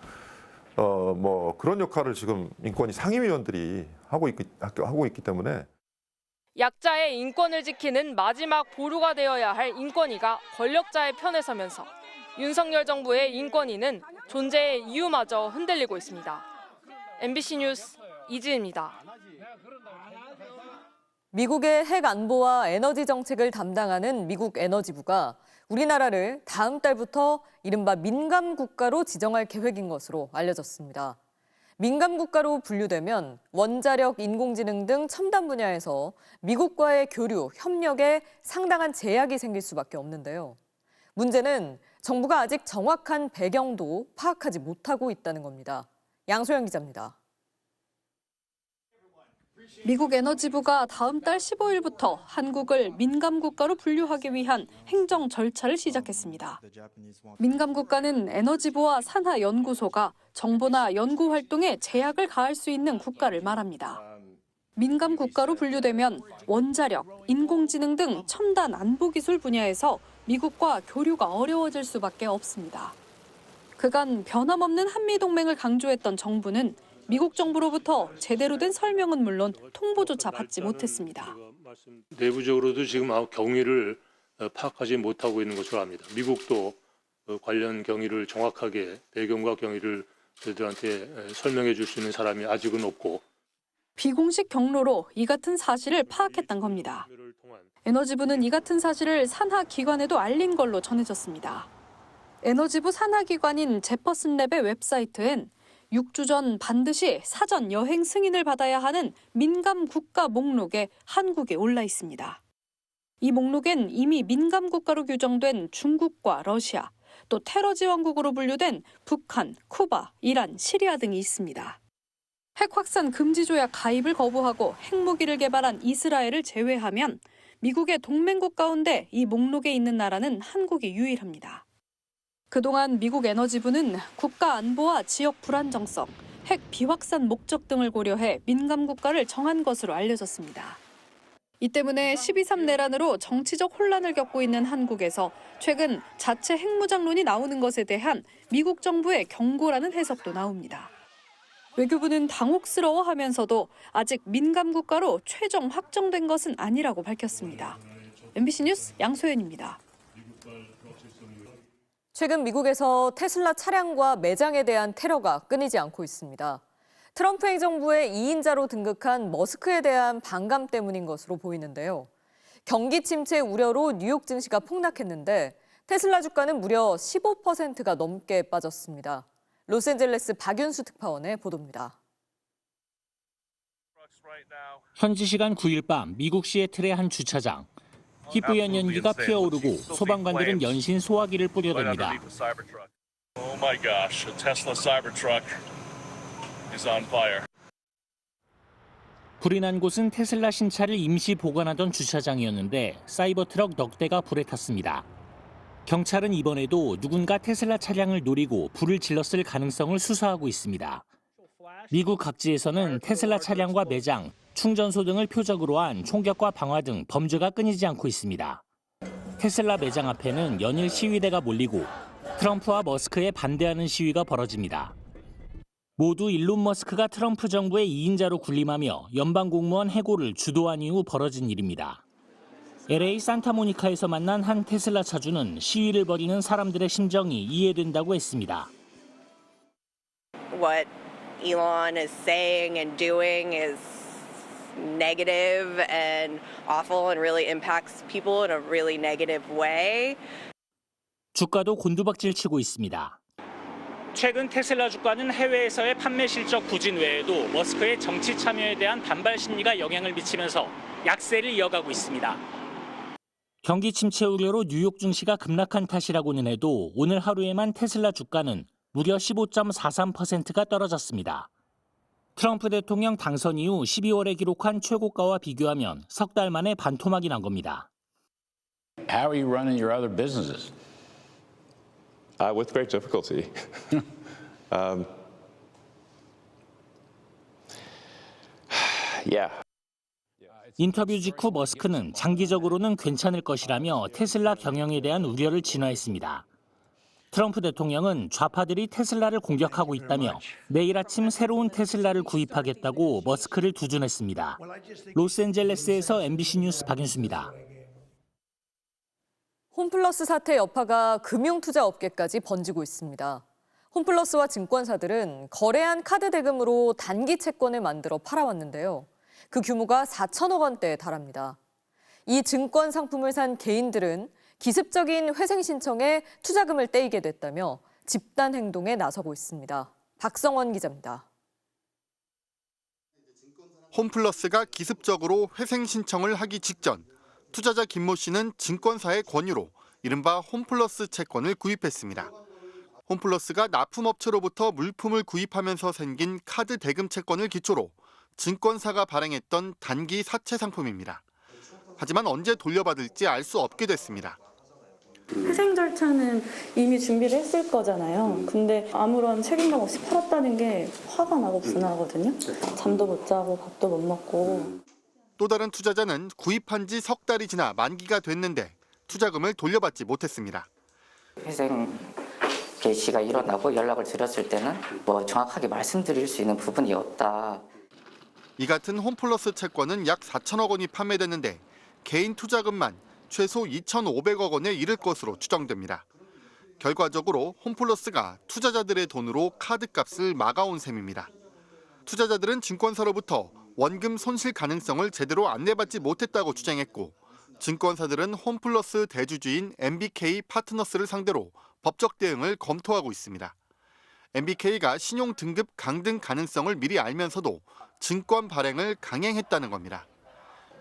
그런 역할을 지금 인권위 상임위원들이 하고 있기 때문에 약자의 인권을 지키는 마지막 보루가 되어야 할 인권위가 권력자의 편에 서면서 윤석열 정부의 인권위는 존재의 이유마저 흔들리고 있습니다. MBC 뉴스 이지은입니다. 미국의 핵 안보와 에너지 정책을 담당하는 미국 에너지부가 우리나라를 다음 달부터 이른바 민감 국가로 지정할 계획인 것으로 알려졌습니다. 민감 국가로 분류되면 원자력, 인공지능 등 첨단 분야에서 미국과의 교류, 협력에 상당한 제약이 생길 수밖에 없는데요. 문제는 정부가 아직 정확한 배경도 파악하지 못하고 있다는 겁니다. 양소영 기자입니다. 미국 에너지부가 다음 달 15일부터 한국을 민감 국가로 분류하기 위한 행정 절차를 시작했습니다. 민감 국가는 에너지부와 산하연구소가 정보나 연구 활동에 제약을 가할 수 있는 국가를 말합니다. 민감 국가로 분류되면 원자력, 인공지능 등 첨단 안보기술 분야에서 미국과 교류가 어려워질 수밖에 없습니다. 그간 변함없는 한미동맹을 강조했던 정부는 미국 정부로부터 제대로 된 설명은 물론 통보조차 받지 못했습니다. 내부적으로도 지금 경위를 파악하지 못하고 있는 것으로 압니다. 미국도 관련 경위를 정확하게 배경과 경위를 저희들한테 설명해 줄 수 있는 사람이 아직은 없고 비공식 경로로 이 같은 사실을 파악했던 겁니다. 에너지부는 이 같은 사실을 산하기관에도 알린 걸로 전해졌습니다. 에너지부 산하기관인 제퍼슨랩의 웹사이트엔 6주 전 반드시 사전 여행 승인을 받아야 하는 민감 국가 목록에 한국이 올라 있습니다. 이 목록엔 이미 민감 국가로 규정된 중국과 러시아, 또 테러 지원국으로 분류된 북한, 쿠바, 이란, 시리아 등이 있습니다. 핵 확산 금지 조약 가입을 거부하고 핵무기를 개발한 이스라엘을 제외하면 미국의 동맹국 가운데 이 목록에 있는 나라는 한국이 유일합니다. 그동안 미국 에너지부는 국가 안보와 지역 불안정성, 핵 비확산 목적 등을 고려해 민감 국가를 정한 것으로 알려졌습니다. 이 때문에 12.3 내란으로 정치적 혼란을 겪고 있는 한국에서 최근 자체 핵무장론이 나오는 것에 대한 미국 정부의 경고라는 해석도 나옵니다. 외교부는 당혹스러워하면서도 아직 민감 국가로 최종 확정된 것은 아니라고 밝혔습니다. MBC 뉴스 양소연입니다. 최근 미국에서 테슬라 차량과 매장에 대한 테러가 끊이지 않고 있습니다. 트럼프 행정부의 2인자로 등극한 머스크에 대한 반감 때문인 것으로 보이는데요. 경기 침체 우려로 뉴욕 증시가 폭락했는데 테슬라 주가는 무려 15%가 넘게 빠졌습니다. 로스앤젤레스 박윤수 특파원의 보도입니다. 현지 시간 9일 밤 미국 시애틀의 한 주차장. 희뿌연 연기가 피어오르고 소방관들은 연신 소화기를 뿌려댑니다. 불이 난 곳은 테슬라 신차를 임시 보관하던 주차장이었는데 사이버트럭 넉 대가 불에 탔습니다. 경찰은 이번에도 누군가 테슬라 차량을 노리고 불을 질렀을 가능성을 수사하고 있습니다. 미국 각지에서는 테슬라 차량과 매장, 충전소 등을 표적으로 한 총격과 방화 등 범죄가 끊이지 않고 있습니다. 테슬라 매장 앞에는 연일 시위대가 몰리고 트럼프와 머스크에 반대하는 시위가 벌어집니다. 모두 일론 머스크가 트럼프 정부의 2인자로 군림하며 연방 공무원 해고를 주도한 이후 벌어진 일입니다. LA 산타모니카에서 만난 한 테슬라 차주는 시위를 벌이는 사람들의 심정이 이해된다고 했습니다. What Elon is saying and doing is negative and awful and really impacts people in a really negative way. 주가도 곤두박질치고 있습니다. 최근 테슬라 주가는 해외에서의 판매 실적 부진 외에도 머스크의 정치 참여에 대한 반발 심리가 영향을 미치면서 약세를 이어가고 있습니다. 경기 침체 우려로 뉴욕 증시가 급락한 탓이라고는 해도 오늘 하루에만 테슬라 주가는 무려 15.43%가 떨어졌습니다. 트럼프 대통령 당선 이후 12월에 기록한 최고가와 비교하면 석 달 만에 반토막이 난 겁니다. How are you running your other businesses? With great difficulty. Yeah. 인터뷰 직후 머스크는 장기적으로는 괜찮을 것이라며 테슬라 경영에 대한 우려를 진화했습니다. 트럼프 대통령은 좌파들이 테슬라를 공격하고 있다며 내일 아침 새로운 테슬라를 구입하겠다고 머스크를 두둔했습니다. 로스앤젤레스에서 MBC 뉴스 박윤수입니다. 홈플러스 사태 여파가 금융투자업계까지 번지고 있습니다. 홈플러스와 증권사들은 거래한 카드 대금으로 단기 채권을 만들어 팔아왔는데요. 그 규모가 4천억 원대에 달합니다. 이 증권 상품을 산 개인들은 기습적인 회생 신청에 투자금을 떼이게 됐다며 집단 행동에 나서고 있습니다. 박성원 기자입니다. 홈플러스가 기습적으로 회생 신청을 하기 직전 투자자 김모 씨는 증권사의 권유로 이른바 홈플러스 채권을 구입했습니다. 홈플러스가 납품업체로부터 물품을 구입하면서 생긴 카드 대금 채권을 기초로 증권사가 발행했던 단기 사채 상품입니다. 하지만 언제 돌려받을지 알 수 없게 됐습니다. 회생 절차는 이미 준비를 했을 거잖아요. 근데 아무런 책임감 없이 팔았다는 게 화가 나고 분하거든요. 잠도 못 자고 밥도 못 먹고. 또 다른 투자자는 구입한 지 석 달이 지나 만기가 됐는데 투자금을 돌려받지 못했습니다. 회생 개시가 일어나고 연락을 드렸을 때는 정확하게 말씀드릴 수 있는 부분이 없다. 이 같은 홈플러스 채권은 약 4천억 원이 판매됐는데 개인 투자금만 최소 2,500억 원에 이를 것으로 추정됩니다. 결과적으로 홈플러스가 투자자들의 돈으로 카드값을 막아온 셈입니다. 투자자들은 증권사로부터 원금 손실 가능성을 제대로 안내받지 못했다고 주장했고 증권사들은 홈플러스 대주주인 MBK 파트너스를 상대로 법적 대응을 검토하고 있습니다. MBK가 신용 등급 강등 가능성을 미리 알면서도 증권 발행을 강행했다는 겁니다.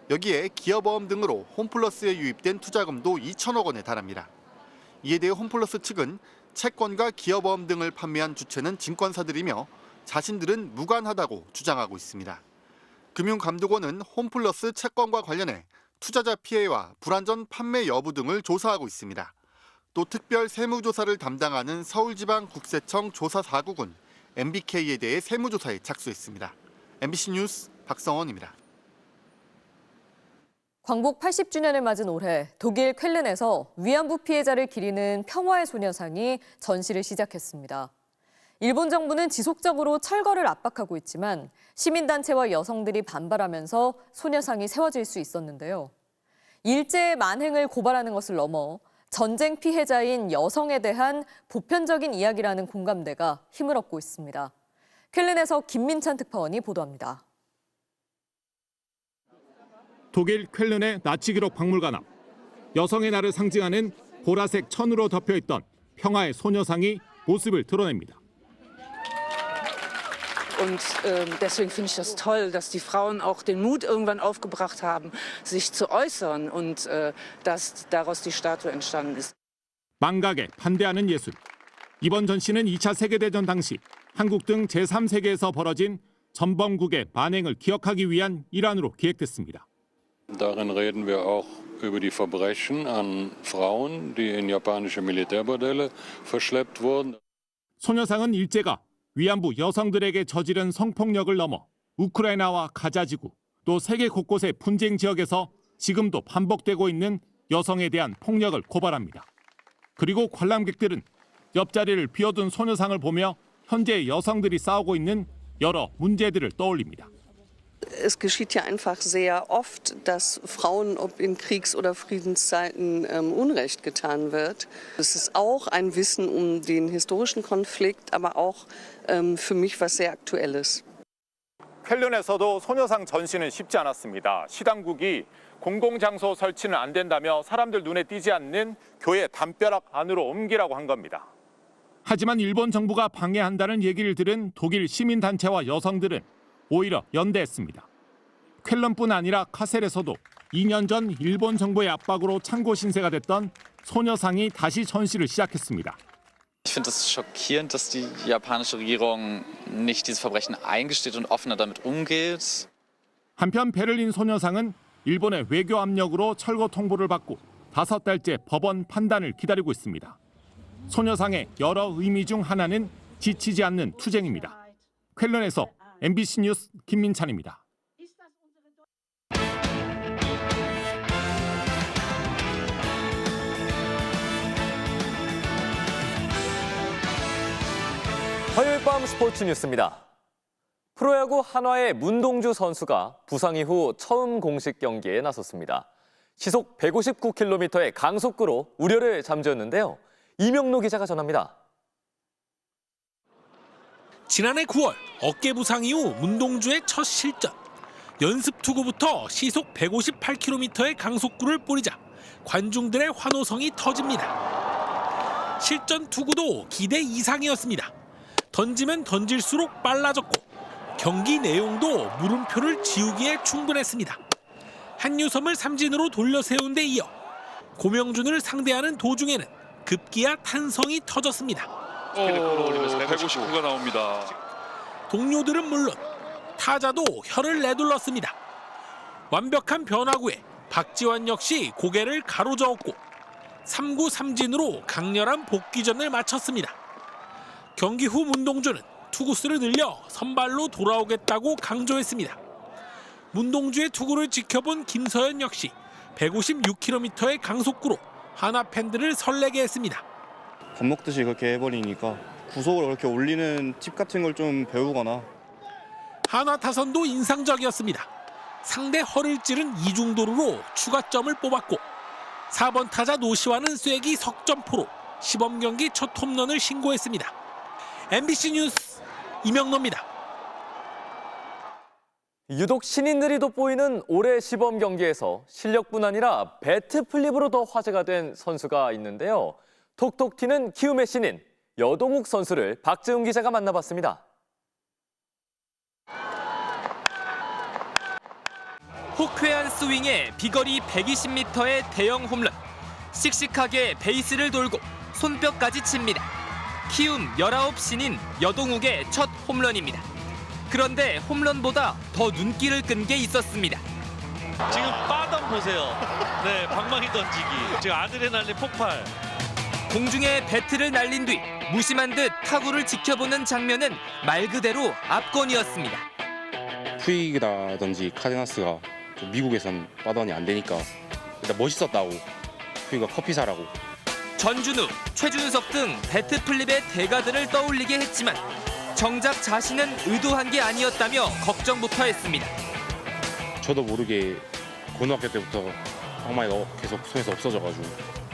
여기에 기업어음 등으로 홈플러스에 유입된 투자금도 2천억 원에 달합니다. 이에 대해 홈플러스 측은 채권과 기업어음 등을 판매한 주체는 증권사들이며 자신들은 무관하다고 주장하고 있습니다. 금융감독원은 홈플러스 채권과 관련해 투자자 피해와 불안전 판매 여부 등을 조사하고 있습니다. 또 특별 세무조사를 담당하는 서울지방국세청 조사4국은 MBK에 대해 세무조사에 착수했습니다. MBC 뉴스 박성원입니다. 광복 80주년을 맞은 올해 독일 쾰른에서 위안부 피해자를 기리는 평화의 소녀상이 전시를 시작했습니다. 일본 정부는 지속적으로 철거를 압박하고 있지만 시민단체와 여성들이 반발하면서 소녀상이 세워질 수 있었는데요. 일제의 만행을 고발하는 것을 넘어 전쟁 피해자인 여성에 대한 보편적인 이야기라는 공감대가 힘을 얻고 있습니다. 쾰른에서 김민찬 특파원이 보도합니다. 독일 쾰른의 나치 기록 박물관 앞. 여성의 날을 상징하는 보라색 천으로 덮여있던 평화의 소녀상이 모습을 드러냅니다. Und deswegen finde ich das toll, dass die Frauen auch den Mut irgendwann aufgebracht haben, sich zu äußern und dass daraus die Statue entstanden ist. 망각에 반대하는 예술. 이번 전시는 2차 세계대전 당시 한국 등 제3세계에서 벌어진 전범국의 만행을 기억하기 위한 일환으로 기획됐습니다. Darin reden wir auch über die Verbrechen an Frauen, die in japanische Militärbordelle verschleppt wurden. 소녀상은 일제가 위안부 여성들에게 저지른 성폭력을 넘어 우크라이나와 가자지구 또 세계 곳곳의 분쟁 지역에서 지금도 반복되고 있는 여성에 대한 폭력을 고발합니다. 그리고 관람객들은 옆자리를 비워둔 소녀상을 보며 현재 여성들이 싸우고 있는 여러 문제들을 떠올립니다. Es geschieht ja einfach sehr oft, dass Frauen, ob in Kriegs- oder Friedenszeiten, Unrecht getan wird. Es ist auch ein Wissen um den historischen Konflikt, aber auch für mich was sehr Aktuelles. 쾰른에서도 소녀상 전시는 쉽지 않았습니다. 시당국이 공공장소 설치는 안 된다며 사람들 눈에 띄지 않는 교회 담벼락 안으로 옮기라고 한 겁니다. 하지만 일본 정부가 방해한다는 얘기를 들은 독일 시민단체와 여성들은 오히려 연대했습니다. 쾰른뿐 아니라 카셀에서도 2년 전 일본 정부의 압박으로 창고 신세가 됐던 소녀상이 다시 전시를 시작했습니다. Ich finde es schockierend, dass die japanische Regierung nicht diese Verbrechen eingesteht und offener damit umgeht. 한편 베를린 소녀상은 일본의 외교 압력으로 철거 통보를 받고 5달째 법원 판단을 기다리고 있습니다. 소녀상의 여러 의미 중 하나는 지치지 않는 투쟁입니다. 쾰른에서 MBC 뉴스 김민찬입니다. 화요일 밤 스포츠 뉴스입니다. 프로야구 한화의 문동주 선수가 부상 이후 처음 공식 경기에 나섰습니다. 시속 159km의 강속구로 우려를 잠재웠는데요. 이명노 기자가 전합니다. 지난해 9월 어깨 부상 이후 문동주의 첫 실전. 연습 투구부터 시속 158km의 강속구를 뿌리자 관중들의 환호성이 터집니다. 실전 투구도 기대 이상이었습니다. 던지면 던질수록 빨라졌고 경기 내용도 물음표를 지우기에 충분했습니다. 한유섬을 삼진으로 돌려 세운 데 이어 고명준을 상대하는 도중에는 급기야 탄성이 터졌습니다. 스피드 끌어올리면서 159가 나옵니다. 동료들은 물론 타자도 혀를 내둘렀습니다. 완벽한 변화구에 박지환 역시 고개를 가로저었고 3구 3진으로 강렬한 복귀전을 마쳤습니다. 경기 후 문동주는 투구수를 늘려 선발로 돌아오겠다고 강조했습니다. 문동주의 투구를 지켜본 김서현 역시 156km의 강속구로 하나 팬들을 설레게 했습니다. 밥 먹듯이 그렇게 해버리니까 구속을 그렇게 올리는 팁 같은 걸 좀 배우거나. 하나 타선도 인상적이었습니다. 상대 허를 찌른 이중도루로 추가점을 뽑았고 4번 타자 노시와는 쐐기 석점포로 시범 경기 첫 홈런을 신고했습니다. MBC 뉴스 이명노입니다. 유독 신인들이 돋보이는 올해 시범 경기에서 실력뿐 아니라 배트 플립으로 더 화제가 된 선수가 있는데요. 톡톡 튀는 키움의 신인 여동욱 선수를 박재웅 기자가 만나봤습니다. 호쾌한 스윙에 비거리 120m의 대형 홈런. 씩씩하게 베이스를 돌고 손뼉까지 칩니다. 키움 19 신인 여동욱의 첫 홈런입니다. 그런데 홈런보다 더 눈길을 끈 게 있었습니다. 지금 빠던 보세요. 네, 방망이 던지기. 지금 아드레날린 폭발. 공중에 배트를 날린 뒤 무심한 듯 타구를 지켜보는 장면은 말 그대로 압권이었습니다. 푸이그라든지 카데나스가 미국에선 빠던이 안 되니까 일단 멋있었다고 푸이가 커피 사라고. 전준우, 최준석 등 배트 플립의 대가들을 떠올리게 했지만 정작 자신은 의도한 게 아니었다며 걱정부터 했습니다. 저도 모르게 고등학교 때부터 방망이가 계속 손에서 없어져가지고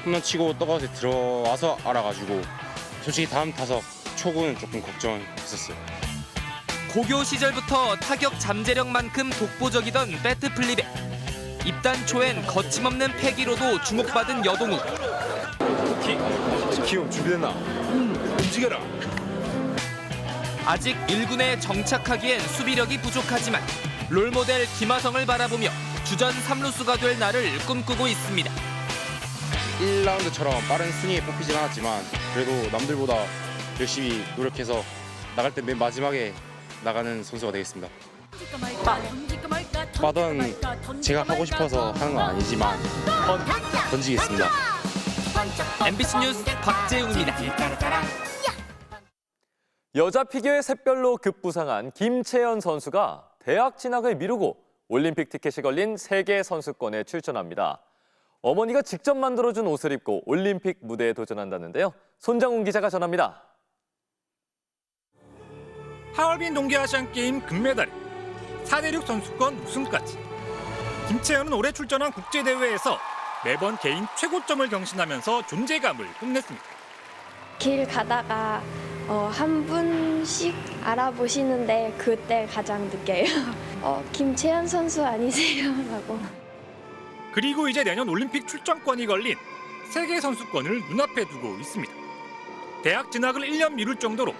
홈런 치고 떡아웃에 들어와서 알아가지고 솔직히 다음 타석 초구는 조금 걱정했었어요. 고교 시절부터 타격 잠재력만큼 독보적이던 배트 플립에 입단 초엔 거침없는 패기로도 주목받은 여동욱. 키움 준비됐나? 움직여라. 아직 1군에 정착하기엔 수비력이 부족하지만 롤모델 김하성을 바라보며 주전 3루수가 될 날을 꿈꾸고 있습니다. 1라운드처럼 빠른 순위에 뽑히진 않았지만 그래도 남들보다 열심히 노력해서 나갈 때 맨 마지막에 나가는 선수가 되겠습니다. 빠던 제가 하고 싶어서 하는 건 아니지만 던지겠습니다. MBC 뉴스 박재웅입니다. 여자 피겨의 샛별로 급부상한 김채연 선수가 대학 진학을 미루고 올림픽 티켓이 걸린 세계 선수권에 출전합니다. 어머니가 직접 만들어준 옷을 입고 올림픽 무대에 도전한다는데요. 손장훈 기자가 전합니다. 하얼빈 동계아시안게임 금메달, 4대륙 선수권 우승까지. 김채연은 올해 출전한 국제대회에서 매번 개인 최고점을 경신하면서 존재감을 뽐냈습니다. 길 가다가 한 분씩 알아보시는데 그때 가장 느껴요. 김채연 선수 아니세요? 라고. 그리고 이제 내년 올림픽 출전권이 걸린 세계 선수권을 눈앞에 두고 있습니다. 대학 진학을 1년 미룰 정도로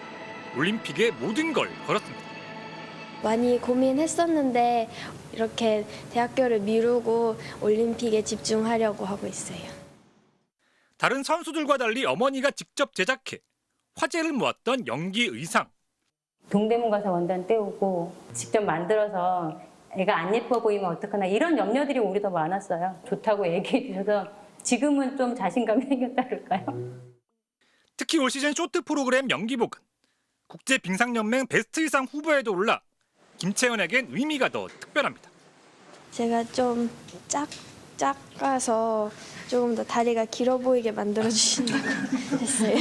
올림픽에 모든 걸 걸었습니다. 많이 고민했었는데 이렇게 대학교를 미루고 올림픽에 집중하려고 하고 있어요. 다른 선수들과 달리 어머니가 직접 제작해 화제를 모았던 연기 의상. 동대문 가서 원단 떼우고 직접 만들어서 애가 안 예뻐 보이면 어떡하나 이런 염려들이 오히려 더 많았어요. 좋다고 얘기해 주셔서 지금은 좀 자신감이 생겼다 그럴까요? 특히 올 시즌 쇼트 프로그램 연기복은 국제 빙상연맹 베스트 의상 후보에도 올라 김채연에겐 의미가 더 특별합니다. 제가 좀 작아서 조금 더 다리가 길어 보이게 만들어 주신다고 했어요.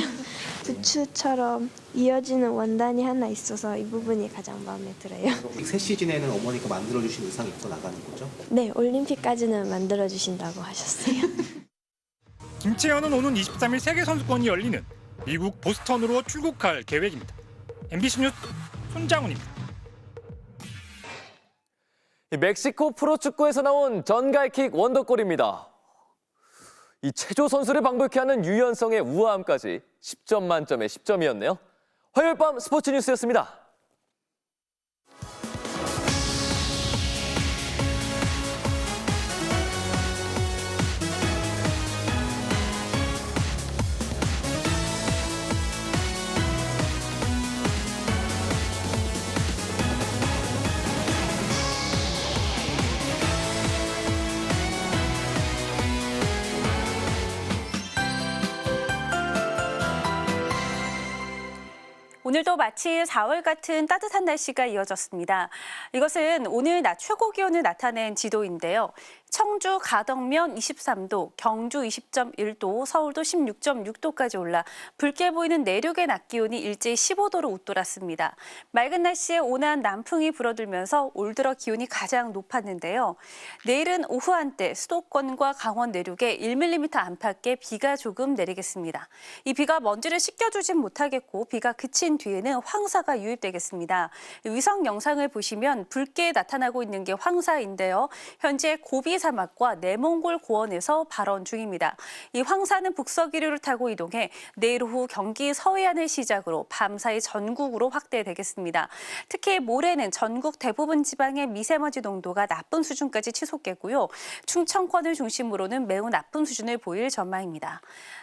부츠처럼 이어지는 원단이 하나 있어서 이 부분이 가장 마음에 들어요. 새 시즌에는 어머니가 만들어주신 의상 입고 나가는 거죠? 네, 올림픽까지는 만들어주신다고 하셨어요. 김채연은 오는 23일 세계선수권이 열리는 미국 보스턴으로 출국할 계획입니다. MBC 뉴스 손장훈입니다. 멕시코 프로축구에서 나온 전갈킥 원더골입니다. 이 체조 선수를 방불케 하는 유연성의 우아함까지 10점 만점에 10점이었네요. 화요일 밤 스포츠 뉴스였습니다. 오늘도 마치 4월 같은 따뜻한 날씨가 이어졌습니다. 이것은 오늘 낮 최고 기온을 나타낸 지도인데요. 청주 가덕면 23도, 경주 20.1도, 서울도 16.6도까지 올라 붉게 보이는 내륙의 낮 기온이 일제히 15도로 웃돌았습니다. 맑은 날씨에 온화한 남풍이 불어들면서 올 들어 기온이 가장 높았는데요. 내일은 오후 한때 수도권과 강원 내륙에 1mm 안팎의 비가 조금 내리겠습니다. 이 비가 먼지를 씻겨주진 못하겠고 비가 그친 뒤에는 황사가 유입되겠습니다. 위성 영상을 보시면 붉게 나타나고 있는 게 황사인데요. 현재 고비 사막과 내몽골 고원에서 발원 중입니다. 이 황사는 북서기류를 타고 이동해 내일 오후 경기 서해안을 시작으로 밤사이 전국으로 확대되겠습니다. 특히 모레는 전국 대부분 지방의 미세먼지 농도가 나쁨 수준까지 치솟겠고요. 충청권을 중심으로는 매우 나쁨 수준을 보일 전망입니다.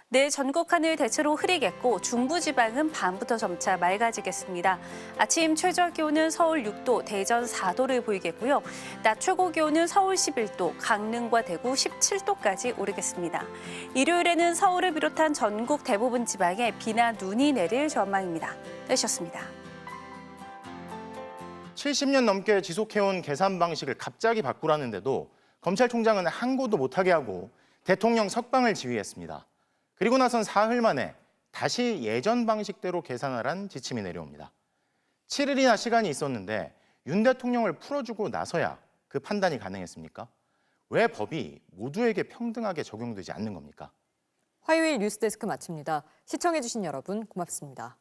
내일 전국 하늘 대체로 흐리겠고 중부지방은 밤부터 점차 맑아지겠습니다. 아침 최저 기온은 서울 6도, 대전 4도를 보이겠고요. 낮 최고 기온은 서울 11도, 강릉과 대구 17도까지 오르겠습니다. 일요일에는 서울을 비롯한 전국 대부분 지방에 비나 눈이 내릴 전망입니다. 내셨습니다. 70년 넘게 지속해온 계산 방식을 갑자기 바꾸라는데도 검찰총장은 항고도 못하게 하고 대통령 석방을 지휘했습니다. 그리고 나선 사흘 만에 다시 예전 방식대로 계산하란 지침이 내려옵니다. 7일이나 시간이 있었는데 윤 대통령을 풀어주고 나서야 그 판단이 가능했습니까? 왜 법이 모두에게 평등하게 적용되지 않는 겁니까? 화요일 뉴스데스크 마칩니다. 시청해주신 여러분 고맙습니다.